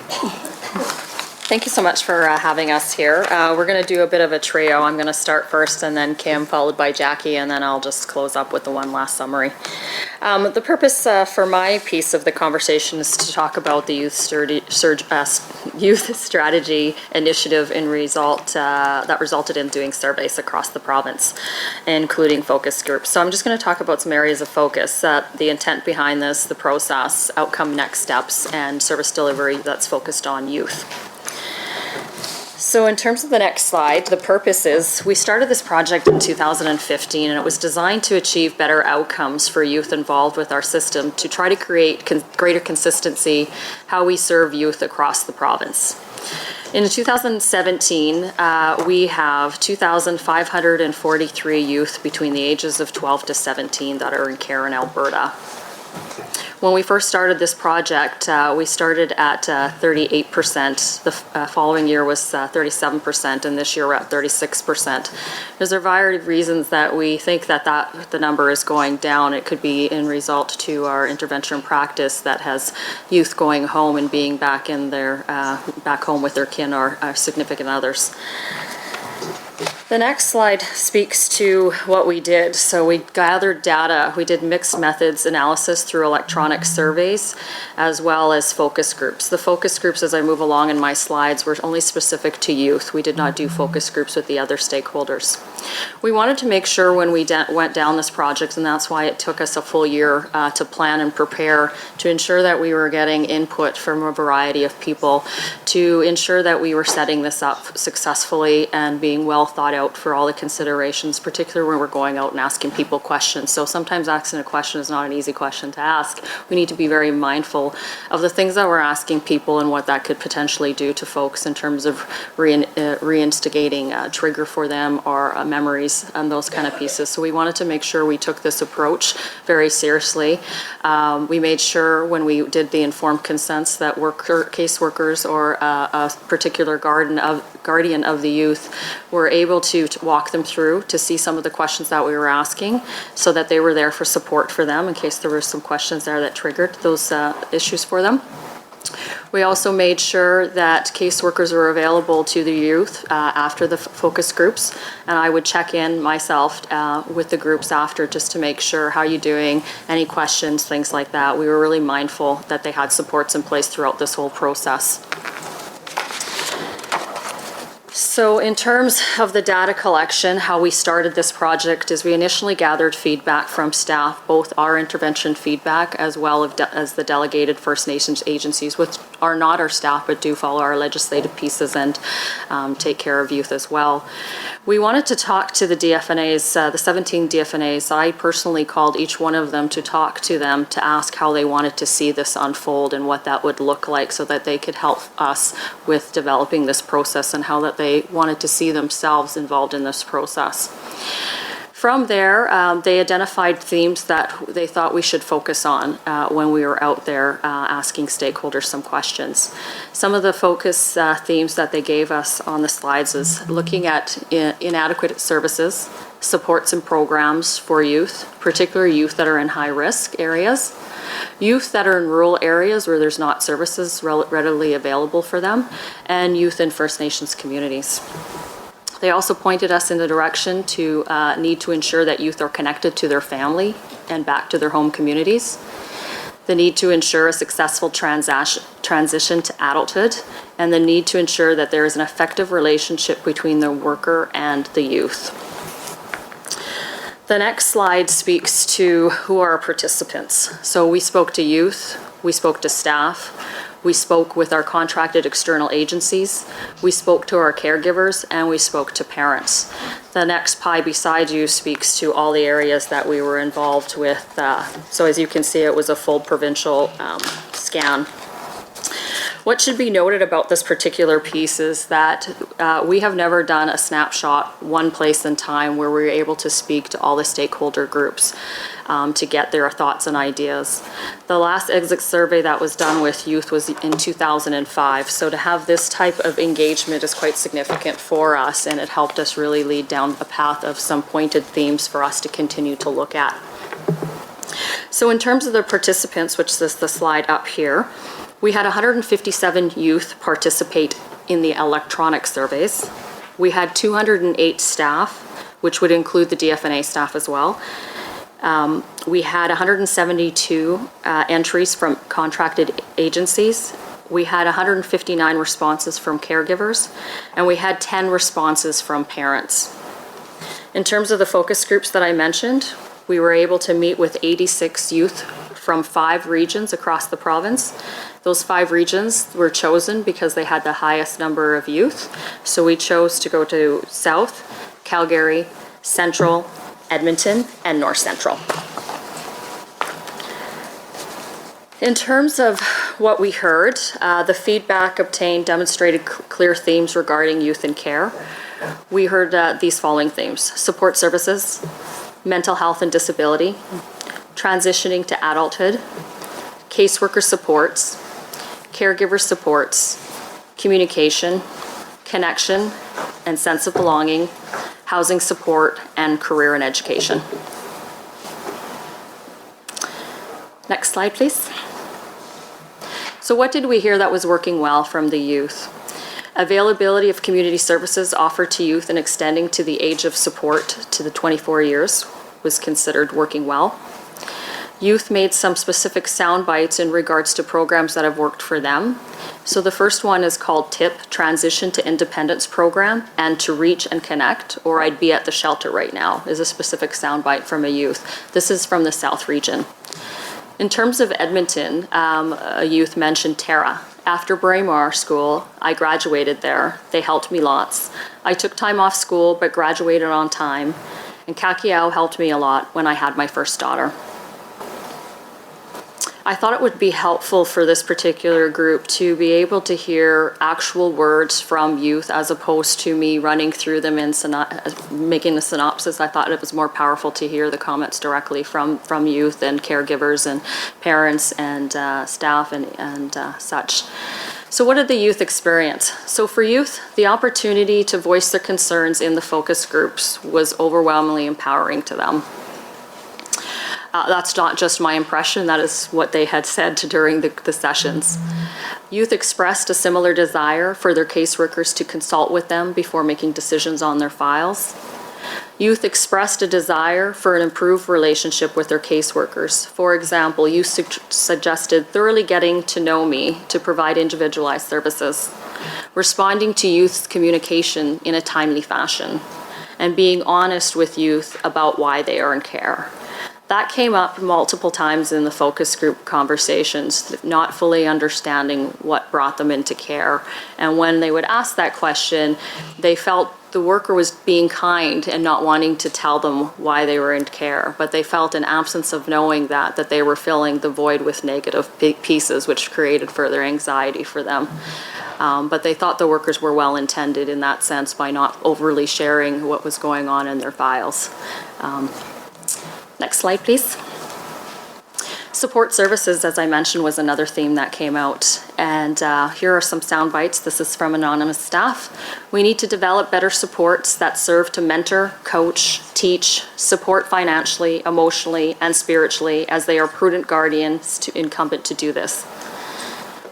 Thank you so much for having us here. We're going to do a bit of a trio. I'm going to start first, and then Kim, followed by Jackie, and then I'll just close up with the one last summary. The purpose for my piece of the conversation is to talk about the Youth Strategy Initiative that resulted in doing surveys across the province, including focus groups. So I'm just going to talk about some areas of focus, the intent behind this, the process, outcome, next steps, and service delivery that's focused on youth. So in terms of the next slide, the purpose is, we started this project in 2015, and it was designed to achieve better outcomes for youth involved with our system, to try to create greater consistency how we serve youth across the province. In 2017, we have 2,543 youth between the ages of 12 to 17 that are in care in Alberta. When we first started this project, we started at 38%. The following year was 37%, and this year we're at 36%. There's a variety of reasons that we think that the number is going down. It could be in result to our intervention practice that has youth going home and being back in their back home with their kin or significant others. The next slide speaks to what we did. So we gathered data. We did mixed methods analysis through electronic surveys as well as focus groups. The focus groups, as I move along in my slides, were only specific to youth. We did not do focus groups with the other stakeholders. We wanted to make sure when we went down this project, and that's why it took us a full year to plan and prepare, to ensure that we were getting input from a variety of people, to ensure that we were setting this up successfully and being well thought out for all the considerations, particularly when we're going out and asking people questions. So sometimes asking a question is not an easy question to ask. We need to be very mindful of the things that we're asking people and what that could potentially do to folks in terms of reinstigating a trigger for them or memories and those kind of pieces. So we wanted to make sure we took this approach very seriously. We made sure when we did the informed consents that caseworkers or a particular guardian of the youth were able to walk them through to see some of the questions that we were asking, so that they were there for support for them in case there were some questions there that triggered those issues for them. We also made sure that caseworkers were available to the youth after the focus groups, and I would check in myself with the groups after just to make sure, how you doing, any questions, things like that. We were really mindful that they had supports in place throughout this whole process. So in terms of the data collection, how we started this project is we initially gathered feedback from staff, both our intervention feedback as well as the delegated First Nations agencies, which are not our staff but do follow our legislative pieces and take care of youth as well. We wanted to talk to the DFNAs, the 17 DFNAs. I personally called each one of them to talk to them to ask how they wanted to see this unfold and what that would look like, so that they could help us with developing this process and how that they wanted to see themselves involved in this process. From there, they identified themes that they thought we should focus on when we were out there asking stakeholders some questions. Some of the focus themes that they gave us on the slides is looking at inadequate services, supports and programs for youth, particularly youth that are in high-risk areas, youth that are in rural areas where there's not services readily available for them, and youth in First Nations communities. They also pointed us in the direction to need to ensure that youth are connected to their family and back to their home communities, the need to ensure a successful transition to adulthood, and the need to ensure that there is an effective relationship between the worker and the youth. The next slide speaks to who are our participants. So we spoke to youth, we spoke to staff, we spoke with our contracted external agencies, we spoke to our caregivers, and we spoke to parents. The next pie beside you speaks to all the areas that we were involved with. So as you can see, it was a full provincial scan. What should be noted about this particular piece is that we have never done a snapshot, one place in time, where we were able to speak to all the stakeholder groups to get their thoughts and ideas. The last exit survey that was done with youth was in 2005, so to have this type of engagement is quite significant for us, and it helped us really lead down a path of some pointed themes for us to continue to look at. So in terms of the participants, which is the slide up here, we had 157 youth participate in the electronic surveys. We had 208 staff, which would include the DFNA staff as well. We had 172 entries from contracted agencies. We had 159 responses from caregivers, and we had 10 responses from parents. In terms of the focus groups that I mentioned, we were able to meet with 86 youth from 5 regions across the province. Those 5 regions were chosen because they had the highest number of youth. So we chose to go to South, Calgary, Central, Edmonton, and North Central. In terms of what we heard, the feedback obtained demonstrated clear themes regarding youth and care. We heard these following themes: support services, mental health and disability, transitioning to adulthood, caseworker supports, caregiver supports, communication, connection and sense of belonging, housing support, and career and education. Next slide, please. So what did we hear that was working well from the youth? Availability of community services offered to youth and extending to the age of support to the 24 years was considered working well. Youth made some specific sound bites in regards to programs that have worked for them. So the first one is called TIP, Transition to Independence Program, and To Reach and Connect, or I'd Be at the Shelter Right Now, is a specific sound bite from a youth. This is from the South region. In terms of Edmonton, a youth mentioned Tara. After Braemar School, I graduated there. They helped me lots. I took time off school, but graduated on time. And Kakiao helped me a lot when I had my first daughter. I thought it would be helpful for this particular group to be able to hear actual words from youth as opposed to me running through them and making the synopsis. I thought it was more powerful to hear the comments directly from youth and caregivers and parents and staff and such. So what did the youth experience? So for youth, the opportunity to voice their concerns in the focus groups was overwhelmingly empowering to them. That's not just my impression, that is what they had said during the sessions. Youth expressed a similar desire for their caseworkers to consult with them before making decisions on their files. Youth expressed a desire for an improved relationship with their caseworkers. For example, youth suggested thoroughly getting to know me to provide individualized services, responding to youth's communication in a timely fashion, and being honest with youth about why they are in care. That came up multiple times in the focus group conversations, not fully understanding what brought them into care. And when they would ask that question, they felt the worker was being kind and not wanting to tell them why they were in care, but they felt an absence of knowing that they were filling the void with negative pieces, which created further anxiety for them. But they thought the workers were well intended in that sense by not overly sharing what was going on in their files. Next slide, please. Support services, as I mentioned, was another theme that came out. And here are some sound bites. This is from anonymous staff. We need to develop better supports that serve to mentor, coach, teach, support financially, emotionally, and spiritually as they are prudent guardians incumbent to do this.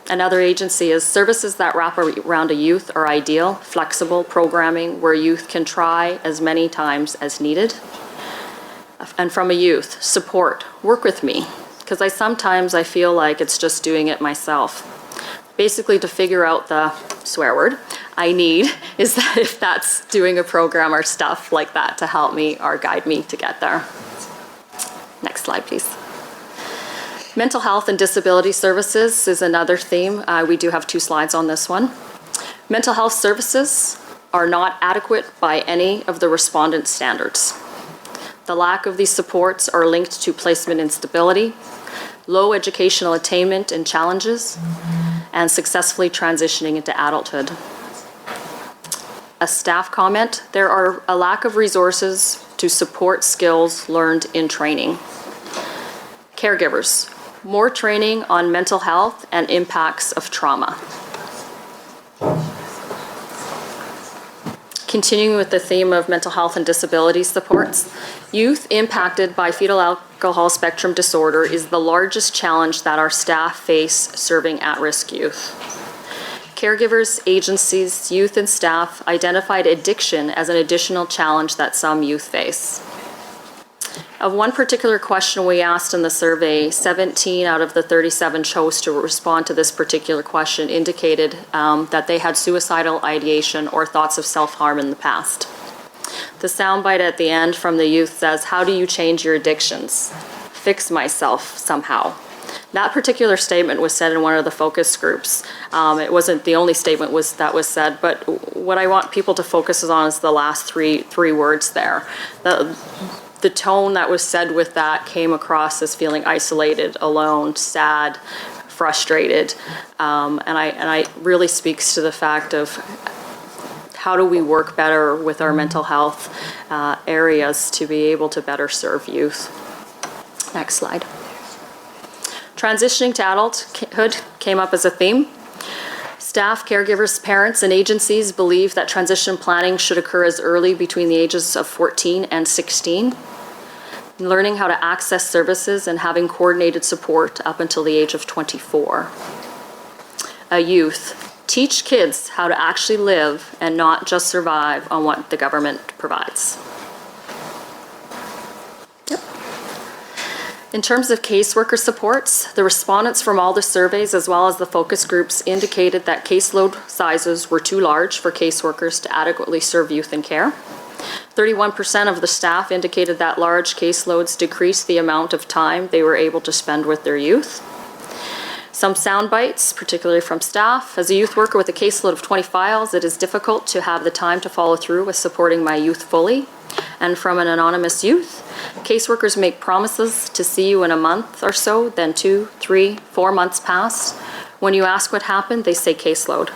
Another agency is services that wrap around a youth are ideal, flexible programming where youth can try as many times as needed. And from a youth, support, work with me, because sometimes I feel like it's just doing it myself. Basically to figure out the swear word I need is that if that's doing a program or stuff like that to help me or guide me to get there. Next slide, please. Mental health and disability services is another theme. We do have 2 slides on this one. Mental health services are not adequate by any of the respondent standards. The lack of these supports are linked to placement instability, low educational attainment and challenges, and successfully transitioning into adulthood. A staff comment, there are a lack of resources to support skills learned in training. Caregivers, more training on mental health and impacts of trauma. Continuing with the theme of mental health and disability supports, youth impacted by fetal alcohol spectrum disorder is the largest challenge that our staff face serving at-risk youth. Caregivers, agencies, youth, and staff identified addiction as an additional challenge that some youth face. Of one particular question we asked in the survey, 17 out of the 37 chose to respond to this particular question indicated that they had suicidal ideation or thoughts of self-harm in the past. The soundbite at the end from the youth says, "How do you change your addictions? Fix myself somehow." That particular statement was said in one of the focus groups. It wasn't the only statement that was said, but what I want people to focus on is the last three words there. The tone that was said with that came across as feeling isolated, alone, sad, frustrated, and I really speaks to the fact of how do we work better with our mental health areas to be able to better serve youth. Next slide. Transitioning to adulthood came up as a theme. Staff, caregivers, parents, and agencies believe that transition planning should occur as early between the ages of 14 and 16. Learning how to access services and having coordinated support up until the age of 24. A youth, Teach kids how to actually live and not just survive on what the government provides. In terms of caseworker supports, the respondents from all the surveys as well as the focus groups indicated that caseload sizes were too large for caseworkers to adequately serve youth in care. 31% of the staff indicated that large caseloads decreased the amount of time they were able to spend with their youth. Some sound bites, particularly from staff. As a youth worker with a caseload of 20 files, it is difficult to have the time to follow through with supporting my youth fully. And from an anonymous youth, caseworkers make promises to see you in a month or so, then 2, 3, 4 months pass. When you ask what happened, they say caseload.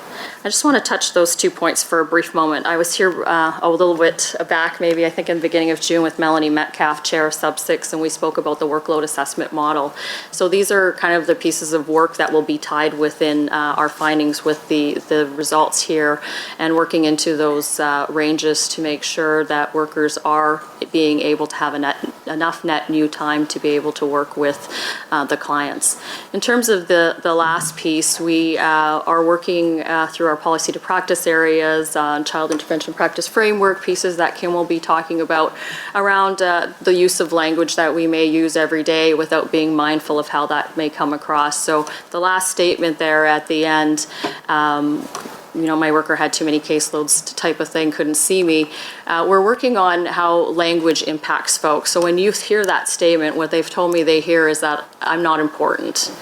I just want to touch those 2 points for a brief moment. I was here a little bit back, maybe I think in the beginning of June with Melanie Metcalf, Chair of Sub 6, and we spoke about the workload assessment model. So these are kind of the pieces of work that will be tied within our findings with the results here, and working into those ranges to make sure that workers are being able to have enough net new time to be able to work with the clients. In terms of the last piece, we are working through our policy to practice areas on child intervention practice framework pieces that Kim will be talking about around the use of language that we may use every day without being mindful of how that may come across. So the last statement there at the end, you know, my worker had too many caseloads type of thing, couldn't see me. We're working on how language impacts folks. So when youth hear that statement, what they've told me they hear is that I'm not important.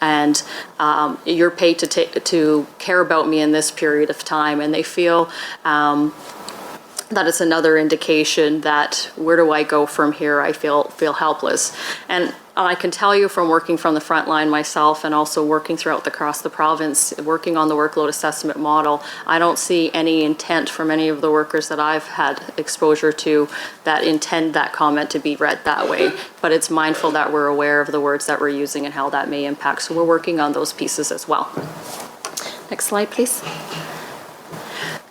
And you're paid to care about me in this period of time. And they feel that it's another indication that where do I go from here? I feel helpless. And I can tell you from working from the front line myself and also working across the province, working on the workload assessment model, I don't see any intent from any of the workers that I've had exposure to that intend that comment to be read that way. But it's mindful that we're aware of the words that we're using and how that may impact. So we're working on those pieces as well. Next slide, please.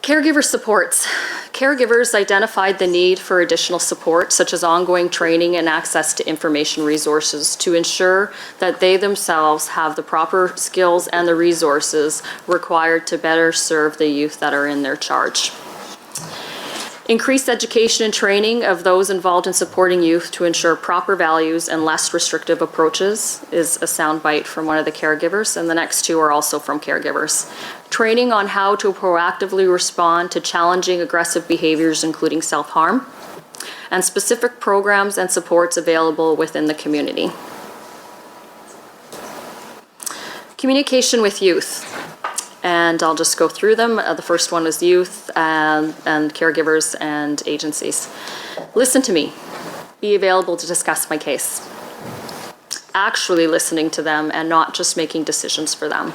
Caregiver supports. Caregivers identified the need for additional support, such as ongoing training and access to information resources to ensure that they themselves have the proper skills and the resources required to better serve the youth that are in their charge. Increased education and training of those involved in supporting youth to ensure proper values and less restrictive approaches is a soundbite from one of the caregivers, and the next two are also from caregivers. Training on how to proactively respond to challenging aggressive behaviors, including self-harm, and specific programs and supports available within the community. Communication with youth. And I'll just go through them. The first one is youth and caregivers and agencies. Listen to me. Be available to discuss my case. Actually listening to them and not just making decisions for them.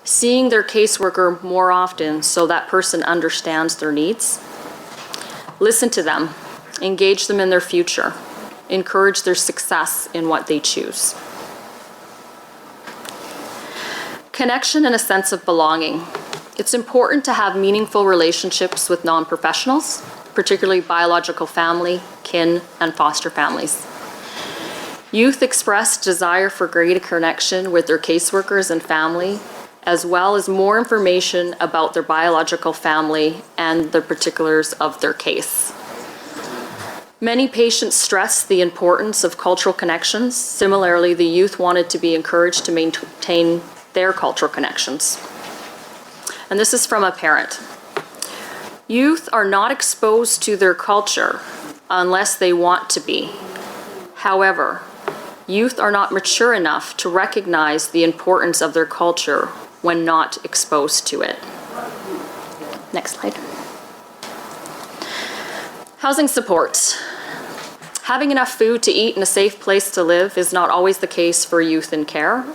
Seeing their caseworker more often so that person understands their needs. Listen to them. Engage them in their future. Encourage their success in what they choose. Connection and a sense of belonging. It's important to have meaningful relationships with non-professionals, particularly biological family, kin, and foster families. Youth express desire for greater connection with their caseworkers and family, as well as more information about their biological family and the particulars of their case. Many patients stress the importance of cultural connections. Similarly, the youth wanted to be encouraged to maintain their cultural connections. And this is from a parent. Youth are not exposed to their culture unless they want to be. However, youth are not mature enough to recognize the importance of their culture when not exposed to it. Next slide. Housing supports. Having enough food to eat and a safe place to live is not always the case for youth in care.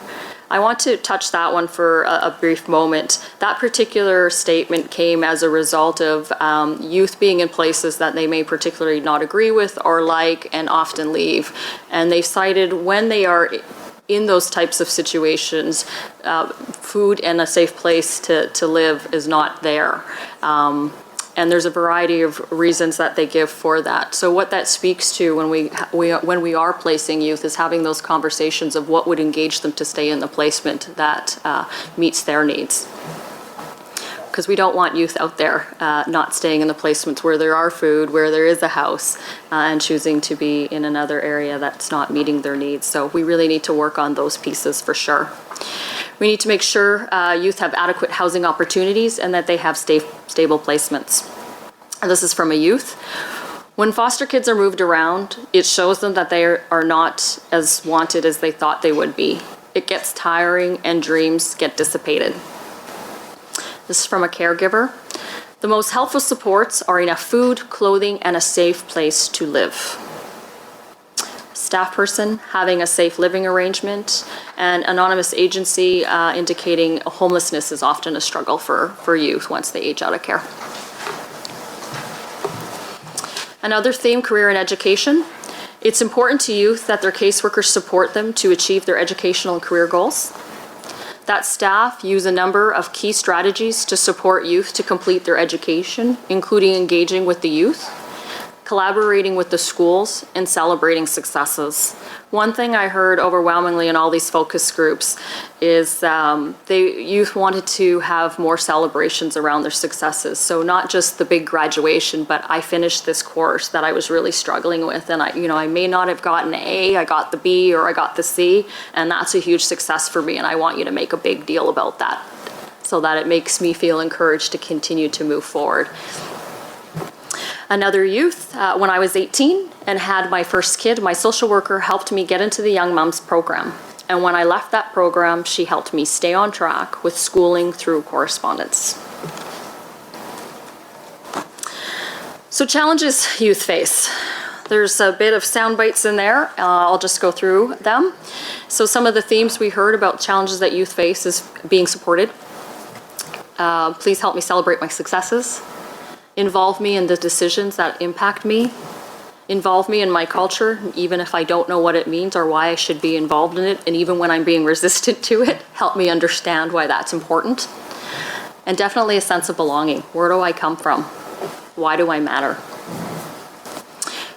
I want to touch that one for a brief moment. That particular statement came as a result of youth being in places that they may particularly not agree with or like and often leave. And they cited when they are in those types of situations, food and a safe place to live is not there. And there's a variety of reasons that they give for that. So what that speaks to when we are placing youth is having those conversations of what would engage them to stay in the placement that meets their needs. Because we don't want youth out there not staying in the placements where there are food, where there is a house, and choosing to be in another area that's not meeting their needs. So we really need to work on those pieces for sure. We need to make sure youth have adequate housing opportunities and that they have stable placements. And this is from a youth. When foster kids are moved around, it shows them that they are not as wanted as they thought they would be. It gets tiring and dreams get dissipated. This is from a caregiver. The most helpful supports are enough food, clothing, and a safe place to live. Staff person having a safe living arrangement, and anonymous agency indicating homelessness is often a struggle for youth once they age out of care. Another theme, career and education. It's important to youth that their caseworkers support them to achieve their educational and career goals. That staff use a number of key strategies to support youth to complete their education, including engaging with the youth, collaborating with the schools, and celebrating successes. One thing I heard overwhelmingly in all these focus groups is youth wanted to have more celebrations around their successes. So not just the big graduation, but I finished this course that I was really struggling with, and I may not have gotten an A, I got the B, or I got the C, and that's a huge success for me, and I want you to make a big deal about that so that it makes me feel encouraged to continue to move forward. Another youth, when I was 18 and had my first kid, my social worker helped me get into the Young Mums program. And when I left that program, she helped me stay on track with schooling through correspondence. So challenges youth face. There's a bit of sound bites in there. I'll just go through them. So some of the themes we heard about challenges that youth face is being supported. Please help me celebrate my successes. Involve me in the decisions that impact me. Involve me in my culture, even if I don't know what it means or why I should be involved in it. And even when I'm being resistant to it, help me understand why that's important. And definitely a sense of belonging. Where do I come from? Why do I matter?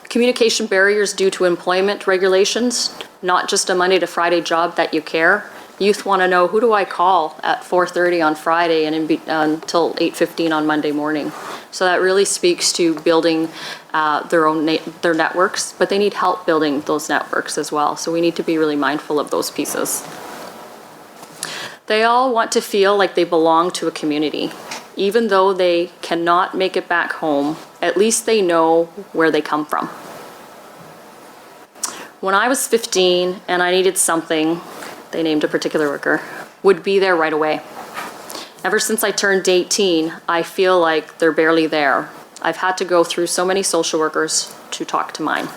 Communication barriers due to employment regulations, not just a Monday to Friday job that you care. Youth want to know, who do I call at 4:30 on Friday and until 8:15 on Monday morning? So that really speaks to building their networks, but they need help building those networks as well. So we need to be really mindful of those pieces. They all want to feel like they belong to a community. Even though they cannot make it back home, at least they know where they come from. When I was 15 and I needed something, they named a particular worker, would be there right away. Ever since I turned 18, I feel like they're barely there. I've had to go through so many social workers to talk to mine.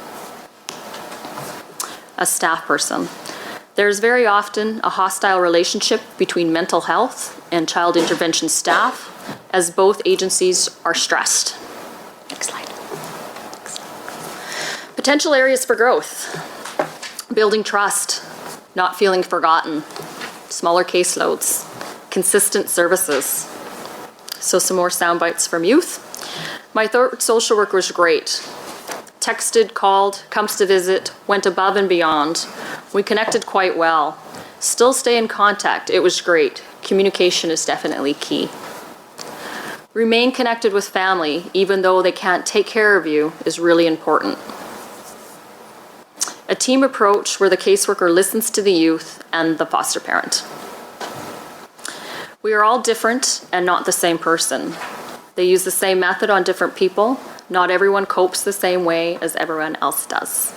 A staff person. There's very often a hostile relationship between mental health and child intervention staff, as both agencies are stressed. Next slide. Potential areas for growth. Building trust, not feeling forgotten, smaller caseloads, consistent services. So some more sound bites from youth. My third social worker was great. Texted, called, comes to visit, went above and beyond. We connected quite well. Still stay in contact. It was great. Communication is definitely key. Remain connected with family, even though they can't take care of you, is really important. A team approach where the caseworker listens to the youth and the foster parent. We are all different and not the same person. They use the same method on different people. Not everyone copes the same way as everyone else does.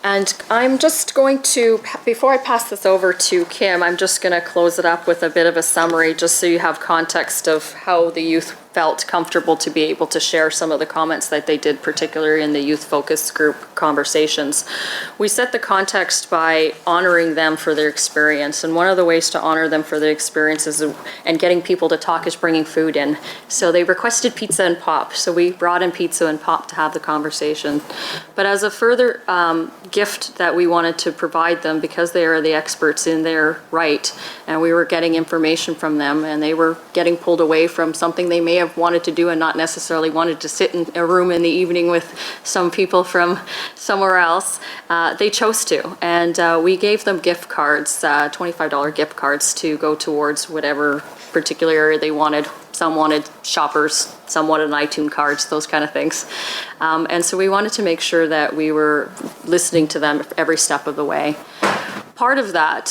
And I'm just going to, before I pass this over to Kim, I'm just going to close it up with a bit of a summary just so you have context of how the youth felt comfortable to be able to share some of the comments that they did, particularly in the youth focus group conversations. We set the context by honoring them for their experience, and one of the ways to honor them for their experiences and getting people to talk is bringing food in. So they requested pizza and pop, so we brought in pizza and pop to have the conversation. But as a further gift that we wanted to provide them, because they are the experts in their right, and we were getting information from them, and they were getting pulled away from something they may have wanted to do and not necessarily wanted to sit in a room in the evening with some people from somewhere else, they chose to. And we gave them gift cards, $25 gift cards to go towards whatever particular area they wanted. Some wanted shoppers, some wanted iTunes cards, those kind of things. And so we wanted to make sure that we were listening to them every step of the way. Part of that,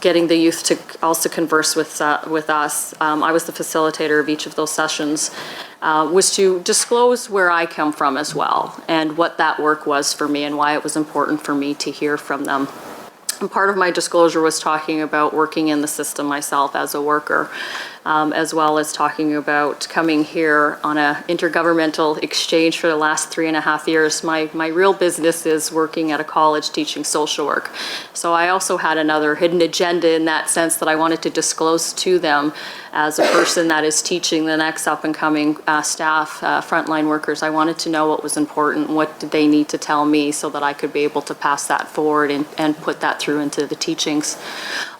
getting the youth to also converse with us, I was the facilitator of each of those sessions, was to disclose where I come from as well, and what that work was for me and why it was important for me to hear from them. And part of my disclosure was talking about working in the system myself as a worker, as well as talking about coming here on an intergovernmental exchange for the last 3.5 years. My real business is working at a college teaching social work. So I also had another hidden agenda in that sense that I wanted to disclose to them as a person that is teaching the next up and coming staff, frontline workers. I wanted to know what was important, what did they need to tell me so that I could be able to pass that forward and put that through into the teachings.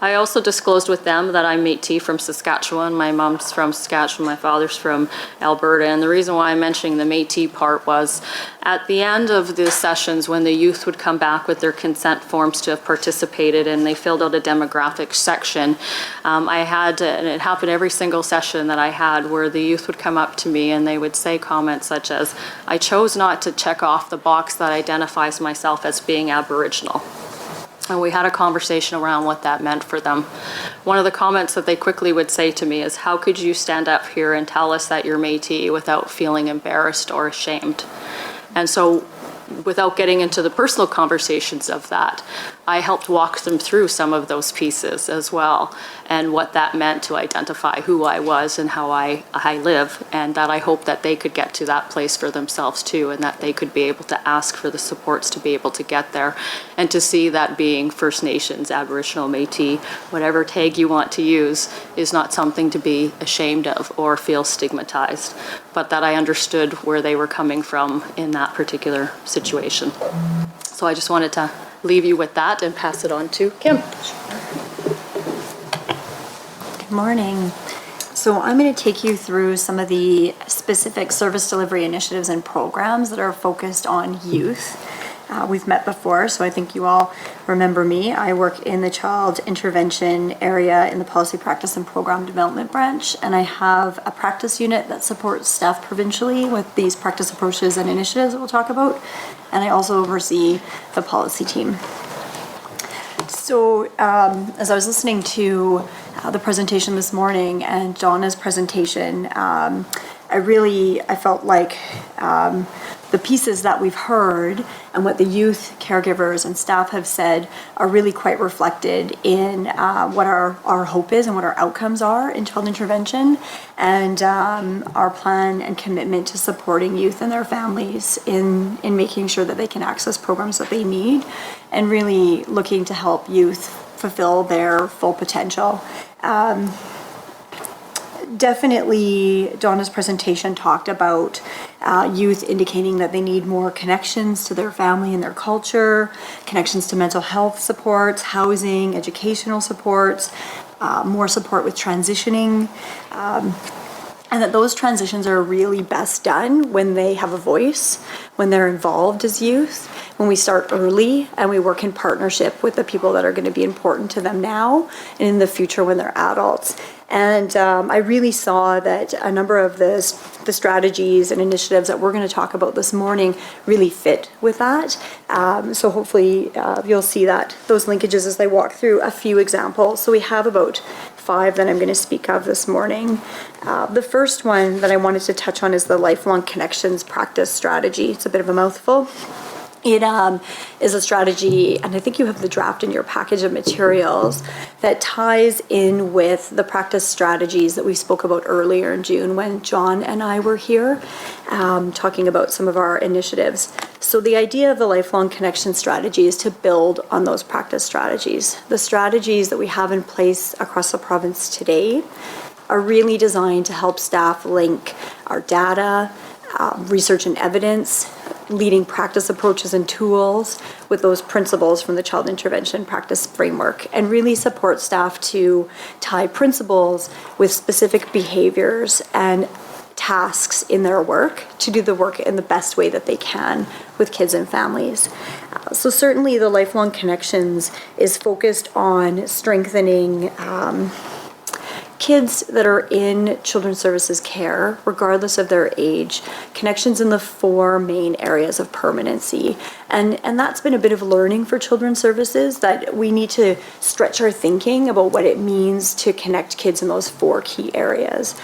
I also disclosed with them that I'm Métis from Saskatchewan. My mom's from Saskatchewan, my father's from Alberta. And the reason why I'm mentioning the Métis part was at the end of the sessions when the youth would come back with their consent forms to have participated and they filled out a demographic section, I had, and it happened every single session that I had, where the youth would come up to me and they would say comments such as, I chose not to check off the box that identifies myself as being Aboriginal. And we had a conversation around what that meant for them. One of the comments that they quickly would say to me is, how could you stand up here and tell us that you're Métis without feeling embarrassed or ashamed? And so, without getting into the personal conversations of that, I helped walk them through some of those pieces as well, and what that meant to identify who I was and how I live, and that I hope that they could get to that place for themselves too, and that they could be able to ask for the supports to be able to get there, and to see that being First Nations, Aboriginal, Métis, whatever tag you want to use, is not something to be ashamed of or feel stigmatized, but that I understood where they were coming from in that particular situation. So I just wanted to leave you with that and pass it on to Kim.
Good morning. So I'm going to take you through some of the specific service delivery initiatives and programs that are focused on youth. We've met before, so I think you all remember me. I work in the child intervention area in the policy practice and program development branch, and I have a practice unit that supports staff provincially with these practice approaches and initiatives that we'll talk about, and I also oversee the policy team. So as I was listening to the presentation this morning and Donna's presentation, I felt like the pieces that we've heard and what the youth caregivers and staff have said are really quite reflected in what our hope is and what our outcomes are in child intervention, and our plan and commitment to supporting youth and their families in making sure that they can access programs that they need, and really looking to help youth fulfill their full potential. Definitely, Donna's presentation talked about youth indicating that they need more connections to their family and their culture, connections to mental health supports, housing, educational supports, more support with transitioning, and that those transitions are really best done when they have a voice, when they're involved as youth, when we start early and we work in partnership with the people that are going to be important to them now and in the future when they're adults. And I really saw that a number of the strategies and initiatives that we're going to talk about this morning really fit with that. So hopefully you'll see that those linkages as I walk through a few examples. So we have about 5 that I'm going to speak of this morning. The first one that I wanted to touch on is the Lifelong Connections Practice Strategy. It's a bit of a mouthful. It is a strategy, and I think you have the draft in your package of materials, that ties in with the practice strategies that we spoke about earlier in June when John and I were here talking about some of our initiatives. So the idea of the lifelong connection strategy is to build on those practice strategies. The strategies that we have in place across the province today are really designed to help staff link our data, research and evidence, leading practice approaches and tools with those principles from the child intervention practice framework, and really support staff to tie principles with specific behaviors and tasks in their work to do the work in the best way that they can with kids and families. So certainly the Lifelong Connections is focused on strengthening kids that are in children's services care, regardless of their age, connections in the 4 main areas of permanency. And that's been a bit of learning for children's services, that we need to stretch our thinking about what it means to connect kids in those 4 key areas.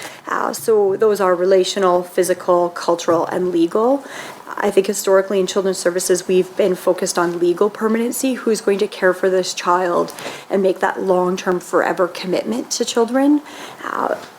So those are relational, physical, cultural, and legal. I think historically in children's services, we've been focused on legal permanency, who's going to care for this child and make that long-term forever commitment to children.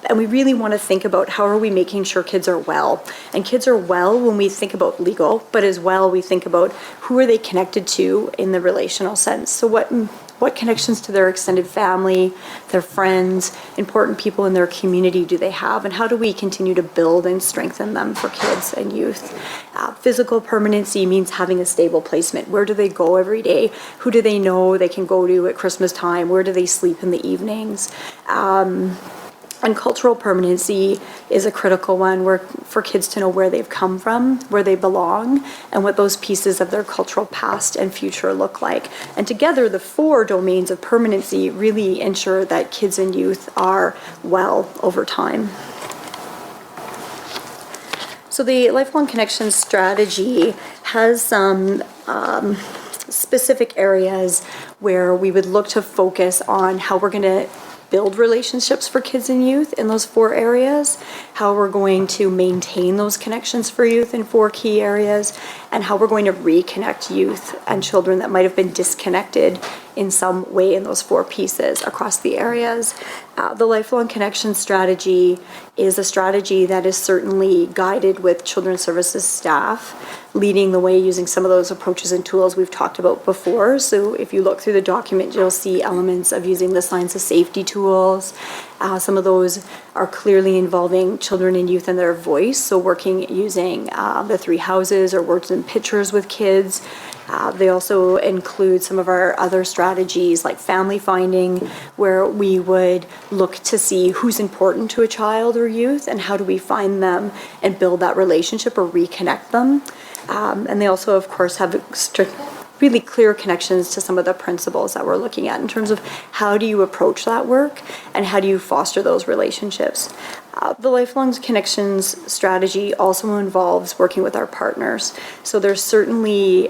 And we really want to think about how are we making sure kids are well. And kids are well when we think about legal, but as well we think about who are they connected to in the relational sense. So what connections to their extended family, their friends, important people in their community do they have, and how do we continue to build and strengthen them for kids and youth? Physical permanency means having a stable placement. Where do they go every day? Who do they know they can go to at Christmas time? Where do they sleep in the evenings? And cultural permanency is a critical one, where for kids to know where they've come from, where they belong, and what those pieces of their cultural past and future look like. And together, the 4 domains of permanency really ensure that kids and youth are well over time. So the Lifelong Connections strategy has some specific areas where we would look to focus on how we're going to build relationships for kids and youth in those 4 areas, how we're going to maintain those connections for youth in 4 key areas, and how we're going to reconnect youth and children that might have been disconnected in some way in those 4 pieces across the areas. The Lifelong Connection strategy is a strategy that is certainly guided with children's services staff, leading the way using some of those approaches and tools we've talked about before. So if you look through the document, you'll see elements of using the signs of safety tools. Some of those are clearly involving children and youth and their voice, so working using the 3 houses or words and pictures with kids. They also include some of our other strategies like family finding, where we would look to see who's important to a child or youth and how do we find them and build that relationship or reconnect them. And they also, of course, have really clear connections to some of the principles that we're looking at in terms of how do you approach that work and how do you foster those relationships. The Lifelong Connections strategy also involves working with our partners. So there's certainly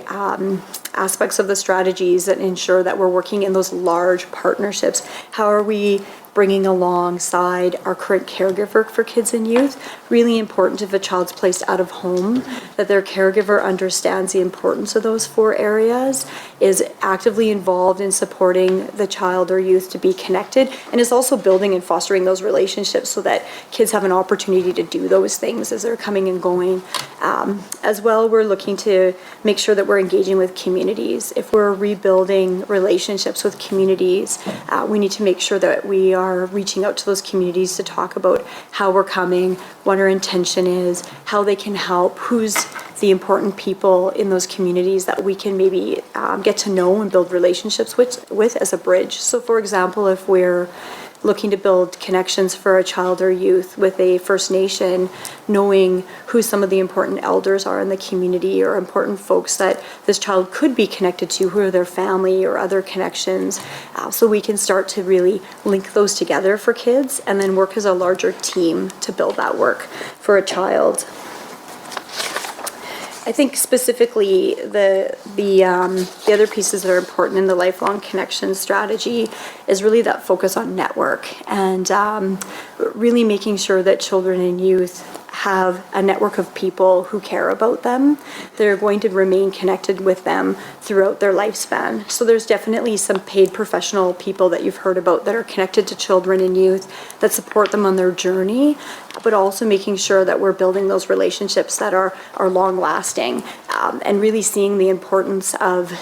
aspects of the strategies that ensure that we're working in those large partnerships. How are we bringing alongside our current caregiver for kids and youth? Really important if a child's placed out of home, that their caregiver understands the importance of those 4 areas, is actively involved in supporting the child or youth to be connected, and is also building and fostering those relationships so that kids have an opportunity to do those things as they're coming and going. As well, we're looking to make sure that we're engaging with communities. If we're rebuilding relationships with communities, we need to make sure that we are reaching out to those communities to talk about how we're coming, what our intention is, how they can help, who's the important people in those communities that we can maybe get to know and build relationships with as a bridge. So for example, if we're looking to build connections for a child or youth with a First Nation, knowing who some of the important elders are in the community or important folks that this child could be connected to, who are their family or other connections, so we can start to really link those together for kids and then work as a larger team to build that work for a child. I think specifically the other pieces that are important in the Lifelong Connection strategy is really that focus on network and really making sure that children and youth have a network of people who care about them. They're going to remain connected with them throughout their lifespan. So there's definitely some paid professional people that you've heard about that are connected to children and youth that support them on their journey, but also making sure that we're building those relationships that are long lasting, and really seeing the importance of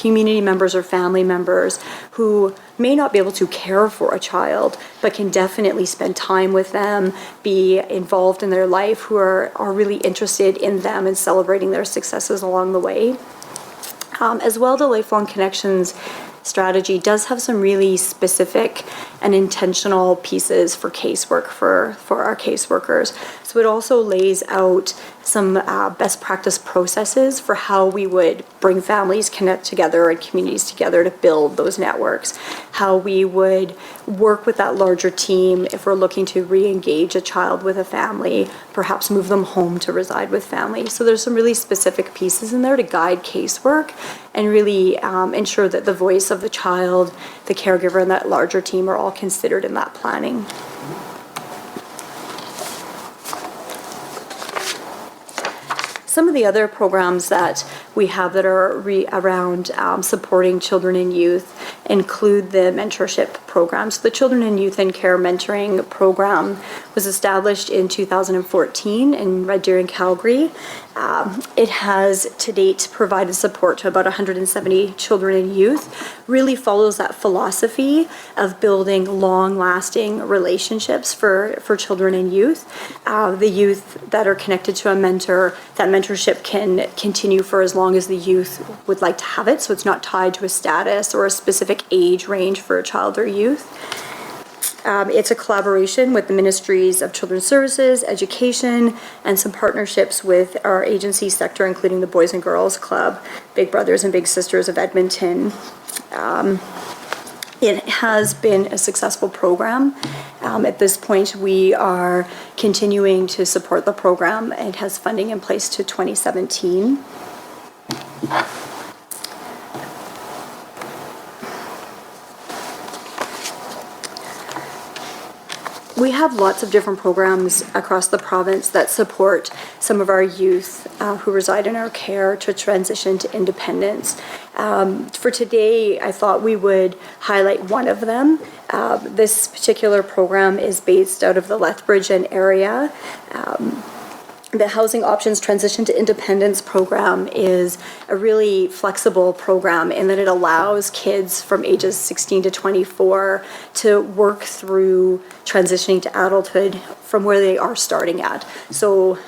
community members or family members who may not be able to care for a child, but can definitely spend time with them, be involved in their life, who are really interested in them and celebrating their successes along the way. As well, the Lifelong Connections strategy does have some really specific and intentional pieces for casework for our caseworkers. So it also lays out some best practice processes for how we would bring families connect together and communities together to build those networks, how we would work with that larger team if we're looking to re-engage a child with a family, perhaps move them home to reside with family. So there's some really specific pieces in there to guide casework and really ensure that the voice of the child, the caregiver, and that larger team are all considered in that planning. Some of the other programs that we have that are around supporting children and youth include the mentorship program. So the Children and Youth in Care Mentoring Program was established in 2014 in Red Deer and Calgary. It has to date provided support to about 170 children and youth, really follows that philosophy of building long-lasting relationships for children and youth. The youth that are connected to a mentor, that mentorship can continue for as long as the youth would like to have it, so it's not tied to a status or a specific age range for a child or youth. It's a collaboration with the Ministries of Children's Services, Education, and some partnerships with our agency sector, including the Boys and Girls Club, Big Brothers and Big Sisters of Edmonton. It has been a successful program. At this point, we are continuing to support the program. It has funding in place to 2017. We have lots of different programs across the province that support some of our youth who reside in our care to transition to independence. For today, I thought we would highlight one of them. This particular program is based out of the Lethbridge area. The Housing Options Transition to Independence program is a really flexible program in that it allows kids from ages 16 to 24 to work through transitioning to adulthood from where they are starting at. So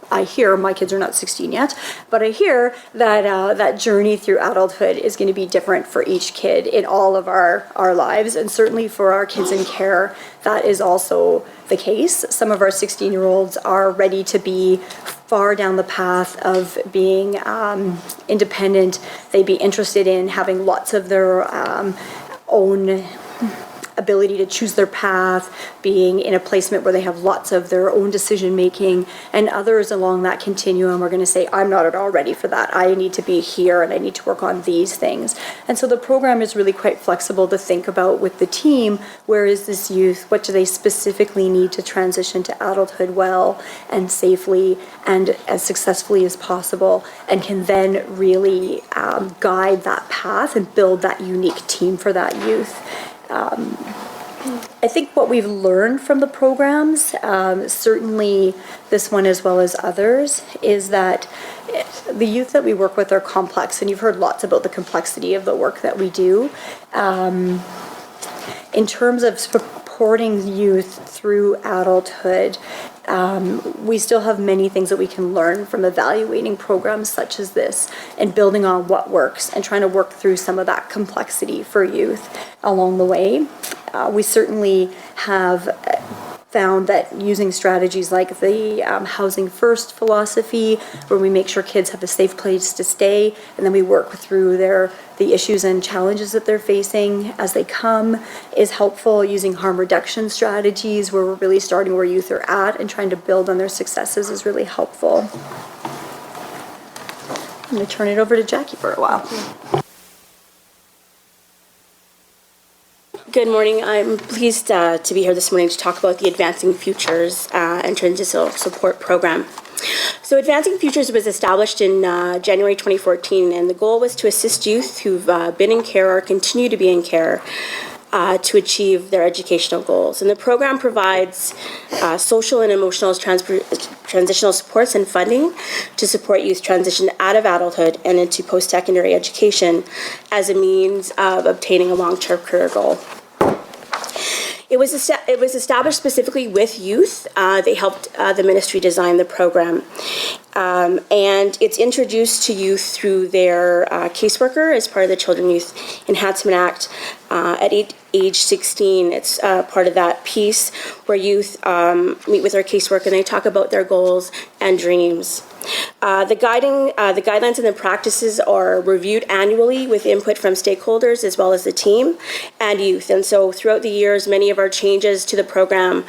I hear, my kids are not 16 yet, but I hear that that journey through adulthood is going to be different for each kid in all of our lives, and certainly for our kids in care, that is also the case. Some of our 16-year-olds are ready to be far down the path of being independent. They'd be interested in having lots of their own ability to choose their path, being in a placement where they have lots of their own decision making, and others along that continuum are going to say, I'm not at all ready for that. I need to be here and I need to work on these things. And so the program is really quite flexible to think about with the team, where is this youth, what do they specifically need to transition to adulthood well and safely and as successfully as possible, and can then really guide that path and build that unique team for that youth. I think what we've learned from the programs, certainly this one as well as others, is that the youth that we work with are complex, and you've heard lots about the complexity of the work that we do. In terms of supporting youth through adulthood, we still have many things that we can learn from evaluating programs such as this and building on what works and trying to work through some of that complexity for youth along the way. We certainly have found that using strategies like the Housing First philosophy, where we make sure kids have a safe place to stay, and then we work through the issues and challenges that they're facing as they come, is helpful. Using harm reduction strategies, where we're really starting where youth are at and trying to build on their successes, is really helpful. I'm going to turn it over to Jackie for a while.
Good morning. I'm pleased to be here this morning to talk about the Advancing Futures and and Transitional Support Program. So Advancing Futures was established in January 2014, and the goal was to assist youth who've been in care or continue to be in care to achieve their educational goals. And the program provides social and emotional transitional supports and funding to support youth transition out of adulthood and into post-secondary education as a means of obtaining a long-term career goal. It was established specifically with youth. They helped the ministry design the program. And it's introduced to youth through their caseworker as part of the Children Youth Enhancement Act. At age 16, it's part of that piece where youth meet with their caseworker and they talk about their goals and dreams. The guidelines and the practices are reviewed annually with input from stakeholders as well as the team and youth. And so throughout the years, many of our changes to the program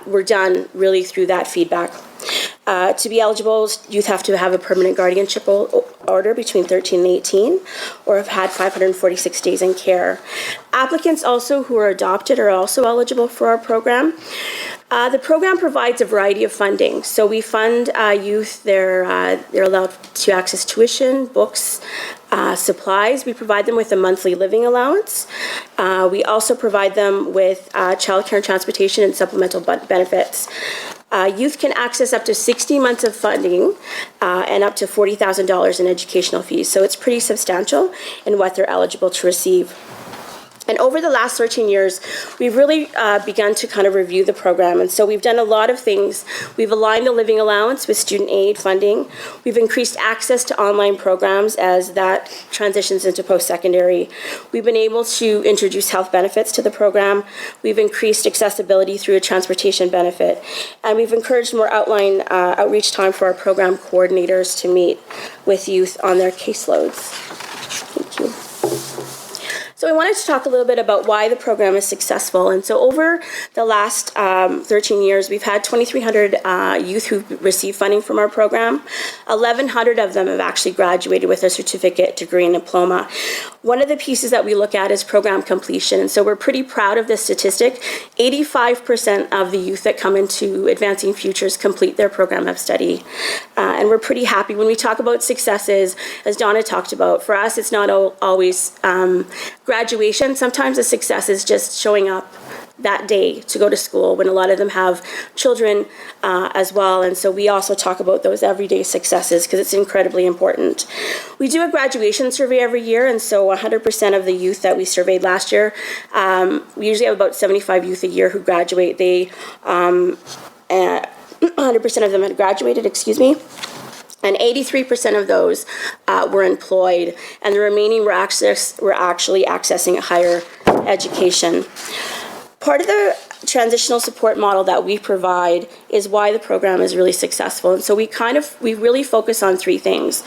were done really through that feedback. To be eligible, youth have to have a permanent guardianship order between 13 and 18 or have had 546 days in care. Applicants also who are adopted are also eligible for our program. The program provides a variety of funding. So we fund youth. They're allowed to access tuition, books, supplies. We provide them with a monthly living allowance. We also provide them with childcare and transportation and supplemental benefits. Youth can access up to 60 months of funding and up to $40,000 in educational fees. So it's pretty substantial in what they're eligible to receive. And over the last 13 years, we've really begun to kind of review the program. And so we've done a lot of things. We've aligned the living allowance with student aid funding. We've increased access to online programs as that transitions into post-secondary. We've been able to introduce health benefits to the program. We've increased accessibility through a transportation benefit. And we've encouraged more outreach time for our program coordinators to meet with youth on their caseloads. Thank you. So I wanted to talk a little bit about why the program is successful. And so over the last 13 years, we've had 2,300 youth who've received funding from our program. 1,100 of them have actually graduated with a certificate, degree, and diploma. One of the pieces that we look at is program completion. And so we're pretty proud of this statistic. 85% of the youth that come into Advancing Futures complete their program of study. And we're pretty happy. When we talk about successes, as Donna talked about, for us, it's not always graduation. Sometimes the success is just showing up that day to go to school when a lot of them have children as well. And so we also talk about those everyday successes because it's incredibly important. We do a graduation survey every year. And so 100% of the youth that we surveyed last year, we usually have about 75 youth a year who graduate. 100% of them had graduated, and 83% of those were employed, and the remaining were actually accessing a higher education. Part of the transitional support model that we provide is why the program is really successful. And so we really focus on three things.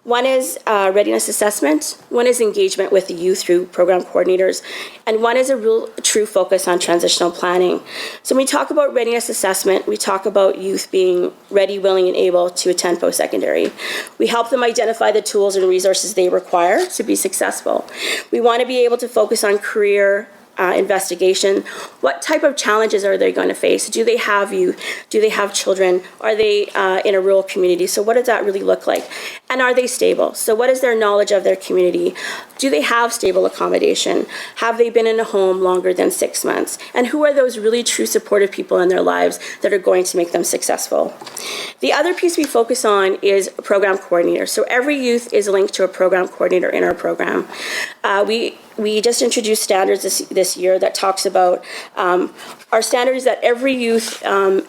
One is readiness assessment, one is engagement with the youth through program coordinators, and one is a real true focus on transitional planning. So when we talk about readiness assessment, we talk about youth being ready, willing, and able to attend post-secondary. We help them identify the tools and resources they require to be successful. We want to be able to focus on career investigation. What type of challenges are they going to face? Do they have youth? Do they have children? Are they in a rural community? So what does that really look like? And are they stable? So what is their knowledge of their community? Do they have stable accommodation? Have they been in a home longer than 6 months? And who are those really true supportive people in their lives that are going to make them successful? The other piece we focus on is a program coordinator. So every youth is linked to a program coordinator in our program. We just introduced standards this year that talks about our standard is that every youth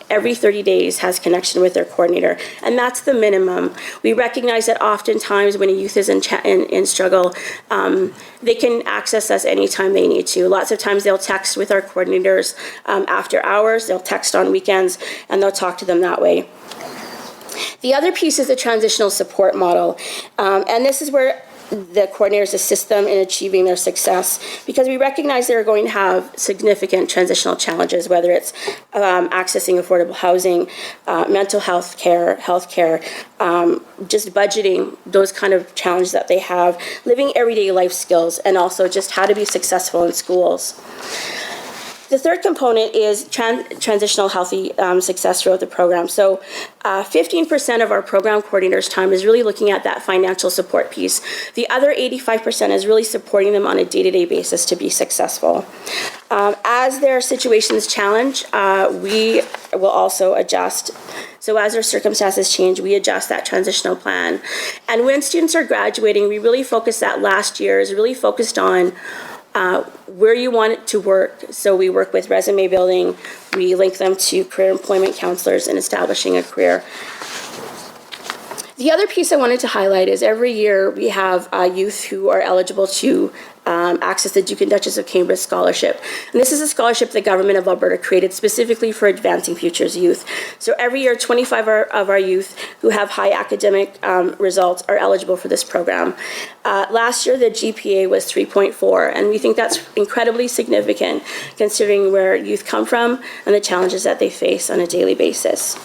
every 30 days has connection with their coordinator, and that's the minimum. We recognize that oftentimes when a youth is in struggle, they can access us anytime they need to. Lots of times they'll text with our coordinators after hours, they'll text on weekends, and they'll talk to them that way. The other piece is the transitional support model, and this is where the coordinators assist them in achieving their success, because we recognize they're going to have significant transitional challenges, whether it's accessing affordable housing, mental health care, just budgeting, those kind of challenges that they have, living everyday life skills, and also just how to be successful in schools. The third component is transitional healthy success throughout the program. So 15% of our program coordinators' time is really looking at that financial support piece. The other 85% is really supporting them on a day-to-day basis to be successful. As their situations challenge, we will also adjust. So as our circumstances change, we adjust that transitional plan. And when students are graduating, we really focus that last year is really focused on where you want it to work. So we work with resume building, we link them to career employment counselors in establishing a career. The other piece I wanted to highlight is every year we have youth who are eligible to access the Duke and Duchess of Cambridge Scholarship. And this is a scholarship the government of Alberta created specifically for Advancing Futures youth. So every year, 25 of our youth who have high academic results are eligible for this program. Last year, the GPA was 3.4, and we think that's incredibly significant considering where youth come from and the challenges that they face on a daily basis.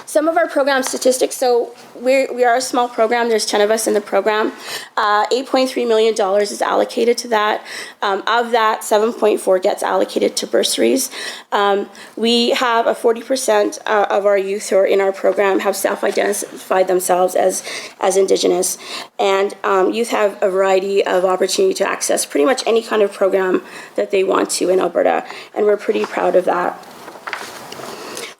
Some of our program statistics, so we are a small program, there's 10 of us in the program. $8.3 million is allocated to that. Of that, 7.4 gets allocated to bursaries. We have a 40% of our youth who are in our program have self-identified themselves as Indigenous. And youth have a variety of opportunity to access pretty much any kind of program that they want to in Alberta, and we're pretty proud of that.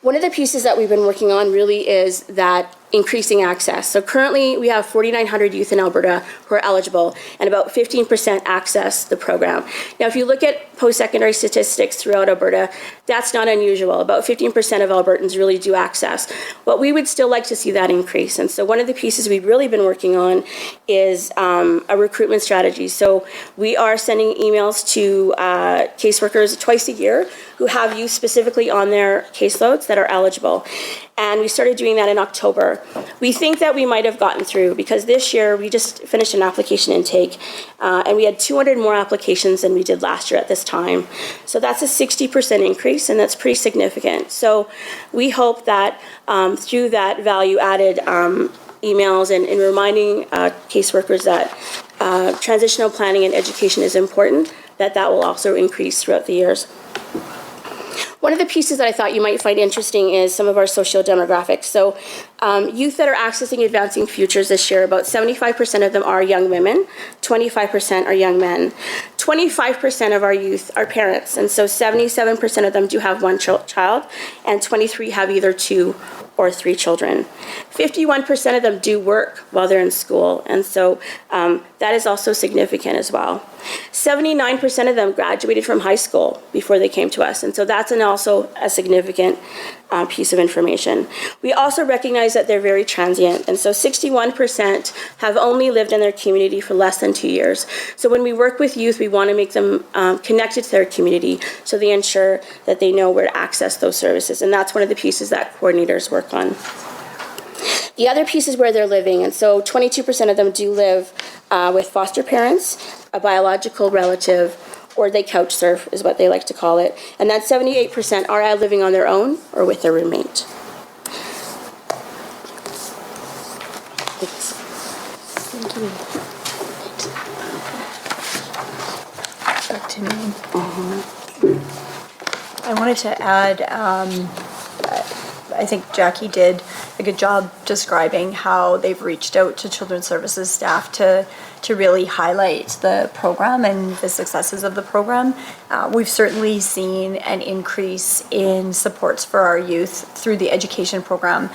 One of the pieces that we've been working on really is that increasing access. So currently we have 4,900 youth in Alberta who are eligible, and about 15% access the program. Now, if you look at post-secondary statistics throughout Alberta, that's not unusual. About 15% of Albertans really do access. But we would still like to see that increase. And so one of the pieces we've really been working on is a recruitment strategy. So we are sending emails to caseworkers twice a year who have youth specifically on their caseloads that are eligible. And we started doing that in October. We think that we might have gotten through because this year we just finished an application intake and we had 200 more applications than we did last year at this time. So that's a 60% increase, and that's pretty significant. So we hope that through that value-added emails and reminding caseworkers that transitional planning and education is important, that will also increase throughout the years. One of the pieces that I thought you might find interesting is some of our socio-demographics. So youth that are accessing Advancing Futures this year, about 75% of them are young women, 25% are young men. 25% of our youth are parents, and so 77% of them do have one child, and 23 have either 2 or 3 children. 51% of them do work while they're in school, and so that is also significant as well. 79% of them graduated from high school before they came to us, and so that's also a significant piece of information. We also recognize that they're very transient, and so 61% have only lived in their community for less than 2 years. So when we work with youth, we want to make them connected to their community so they ensure that they know where to access those services, and that's one of the pieces that coordinators work on. The other piece is where they're living, and so 22% of them do live with foster parents, a biological relative, or they couch surf is what they like to call it, and then 78% are living on their own or with their roommate. Thanks.
Thank you. Back to me. I wanted to add, I think Jackie did a good job describing how they've reached out to Children's Services staff to really highlight the program and the successes of the program. We've certainly seen an increase in supports for our youth through the education program,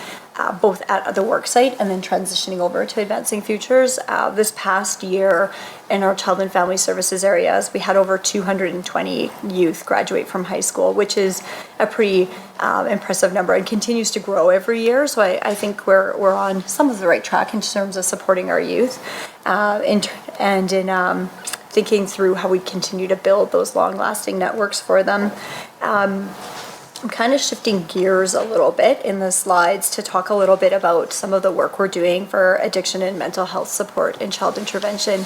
both at the worksite and then transitioning over to Advancing Futures. This past year in our Child and Family Services areas, we had over 220 youth graduate from high school, which is a pretty impressive number and continues to grow every year. So I think we're on some of the right track in terms of supporting our youth in thinking through how we continue to build those long-lasting networks for them. I'm kind of shifting gears a little bit in the slides to talk a little bit about some of the work we're doing for addiction and mental health support in child intervention.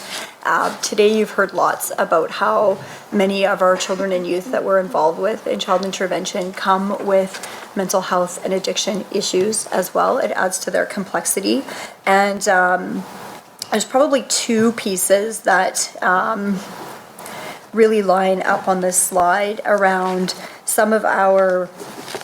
Today you've heard lots about how many of our children and youth that we're involved with in child intervention come with mental health and addiction issues as well. It adds to their complexity. And there's probably 2 pieces that
really line up on this slide around some of our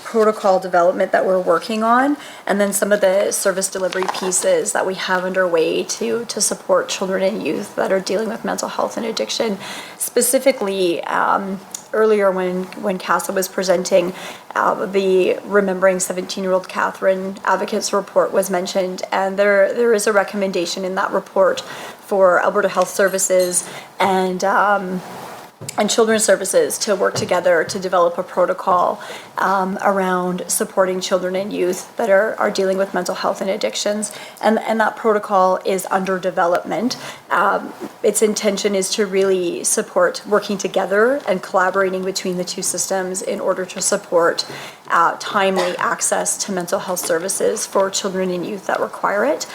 protocol development that we're working on, and then some of the service delivery pieces that we have underway to support children and youth that are dealing with mental health and addiction. Specifically, earlier when Casa was presenting, the Remembering 17-Year-Old Catherine Advocates report was mentioned, and there is a recommendation in that report for Alberta Health Services and Children's Services to work together to develop a protocol around supporting children and youth that are dealing with mental health and addictions. And that protocol is under development. Its intention is to really support working together and collaborating between the two systems in order to support timely access to mental health services for children and youth that require it.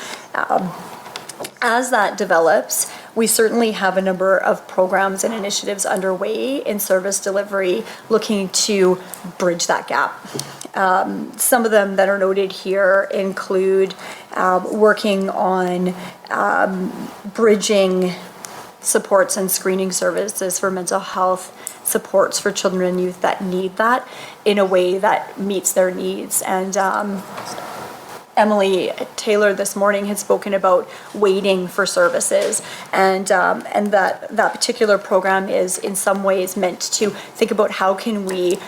As that develops, we certainly have a number of programs and initiatives underway in service delivery looking to bridge that gap. Some of them that are noted here include working on bridging supports and screening services for mental health supports for children and youth that need that in a way that meets their needs. And Emily Taylor this morning had spoken about waiting for services, and that particular program is in some ways meant to think about how can we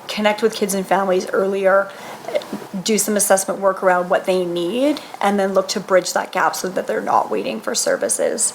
connect with kids and families earlier, do some assessment work around what they need, and then look to bridge that gap so that they're not waiting for services.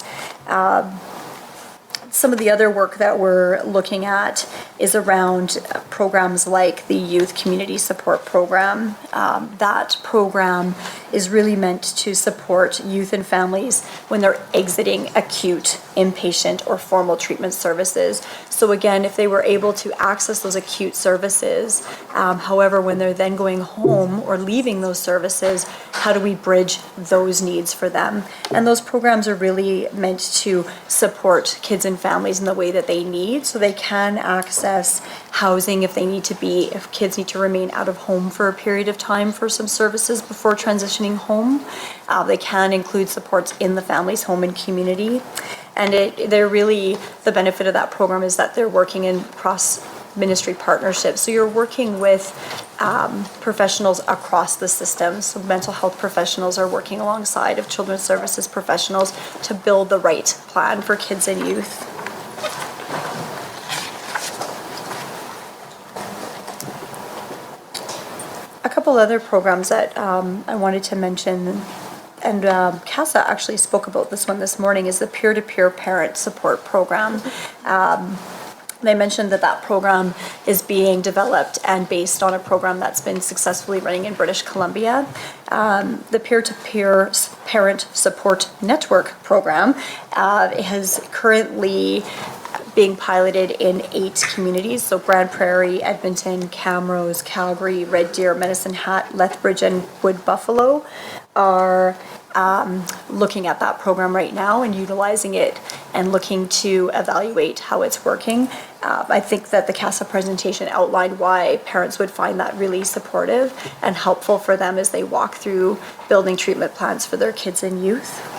Some of the other work that we're looking at is around programs like the Youth Community Support Program. That program is really meant to support youth and families when they're exiting acute, inpatient, or formal treatment services. So again, if they were able to access those acute services, however, when they're then going home or leaving those services, how do we bridge those needs for them? And those programs are really meant to support kids and families in the way that they need, so they can access housing if kids need to remain out of home for a period of time for some services before transitioning home. They can include supports in the family's home and community. And the benefit of that program is that they're working in cross-ministry partnerships. So you're working with professionals across the system. So mental health professionals are working alongside of children's services professionals to build the right plan for kids and youth. A couple other programs that I wanted to mention, and Casa actually spoke about this one this morning, is the peer-to-peer parent support program. They mentioned that program is being developed and based on a program that's been successfully running in British Columbia. The peer-to-peer parent support network program has currently being piloted in 8 communities. So Grand Prairie, Edmonton, Camrose, Calgary, Red Deer, Medicine Hat, Lethbridge, and Wood Buffalo are looking at that program right now and utilizing it and looking to evaluate how it's working. I think that the CASA presentation outlined why parents would find that really supportive and helpful for them as they walk through building treatment plans for their kids and youth.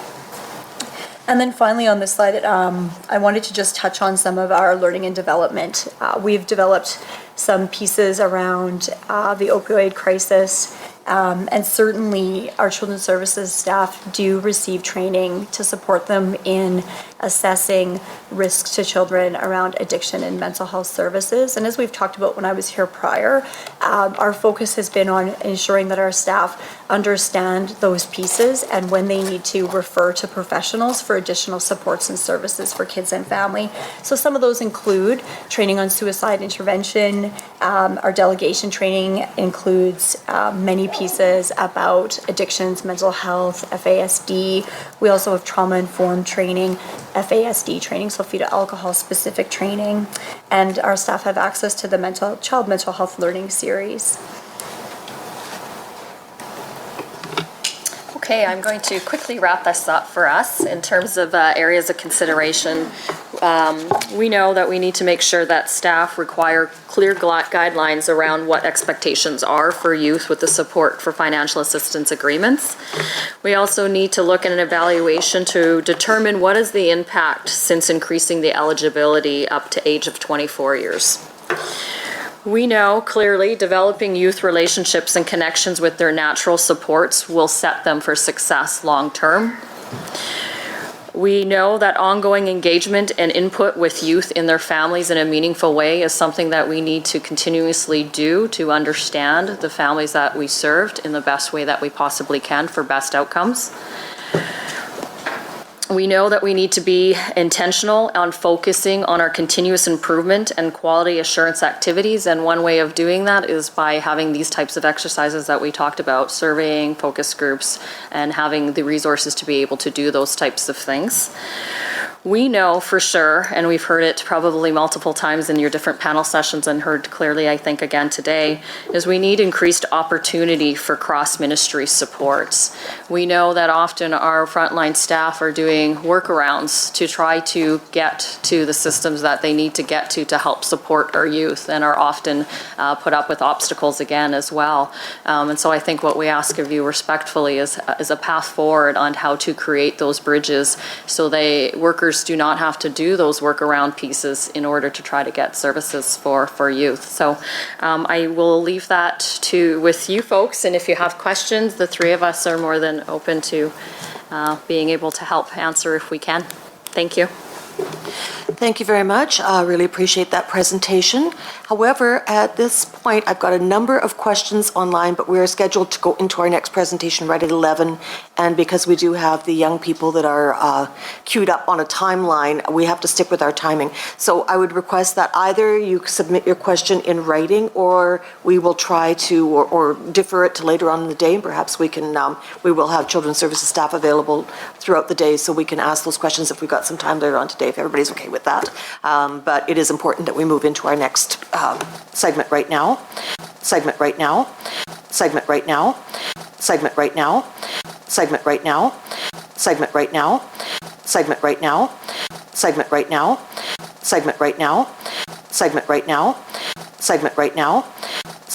And then finally on this slide, I wanted to just touch on some of our learning and development. We've developed some pieces around the opioid crisis, and certainly our children's services staff do receive training to support them in assessing risks to children around addiction and mental health services. And as we've talked about when I was here prior, our focus has been on ensuring that our staff understand those pieces and when they need to refer to professionals for additional supports and services for kids and family. So some of those include training on suicide intervention. Our delegation training includes many pieces about addictions, mental health, FASD. We also have trauma-informed training, FASD training, so fetal alcohol specific training, and our staff have access to the child mental health learning series.
Okay, I'm going to quickly wrap this up for us in terms of areas of consideration. we know that we need to make sure that staff require clear guidelines around what expectations are for youth with the support for financial assistance agreements. We also need to look at an evaluation to determine what is the impact since increasing the eligibility up to age of 24 years. We know clearly developing youth relationships and connections with their natural supports will set them for success long term. We know that ongoing engagement and input with youth in their families in a meaningful way is something that we need to continuously do to understand the families that we served in the best way that we possibly can for best outcomes. We know that we need to be intentional on focusing on our continuous improvement and quality assurance activities, and one way of doing that is by having these types of exercises that we talked about, surveying, focus groups, and having the resources to be able to do those types of things. We know for sure, and we've heard it probably multiple times in your different panel sessions and heard clearly, I think, again today, is we need increased opportunity for cross-ministry supports. We know that often our frontline staff are doing workarounds to try to get to the systems that they need to get to help support our youth, and are often put up with obstacles again as well. And so I think what we ask of you respectfully is a path forward on how to create those bridges so workers do not have to do those workaround pieces in order to try to get services for youth. So I will leave that with you folks, and if you have questions, the three of us are more than open to being able to help answer if we can. Thank you.
Thank you very much. I really appreciate that presentation. However, at this point, I've got a number of questions online, but we are scheduled to go into our next presentation right at 11. And because we do have the young people that are queued up on a timeline, we have to stick with our timing. So I would request that either you submit your question in writing, or we will try to, or defer it to later on in the day. And perhaps we will have children's services staff available throughout the day so we can ask those questions if we've got some time later on today, if everybody's okay with that. But it is important that we move into our next segment right now. Segment right now. Segment right now. Segment right now. Segment right now. Segment right now. Segment right now. Segment right now. Segment right now. Segment right now. Segment right now.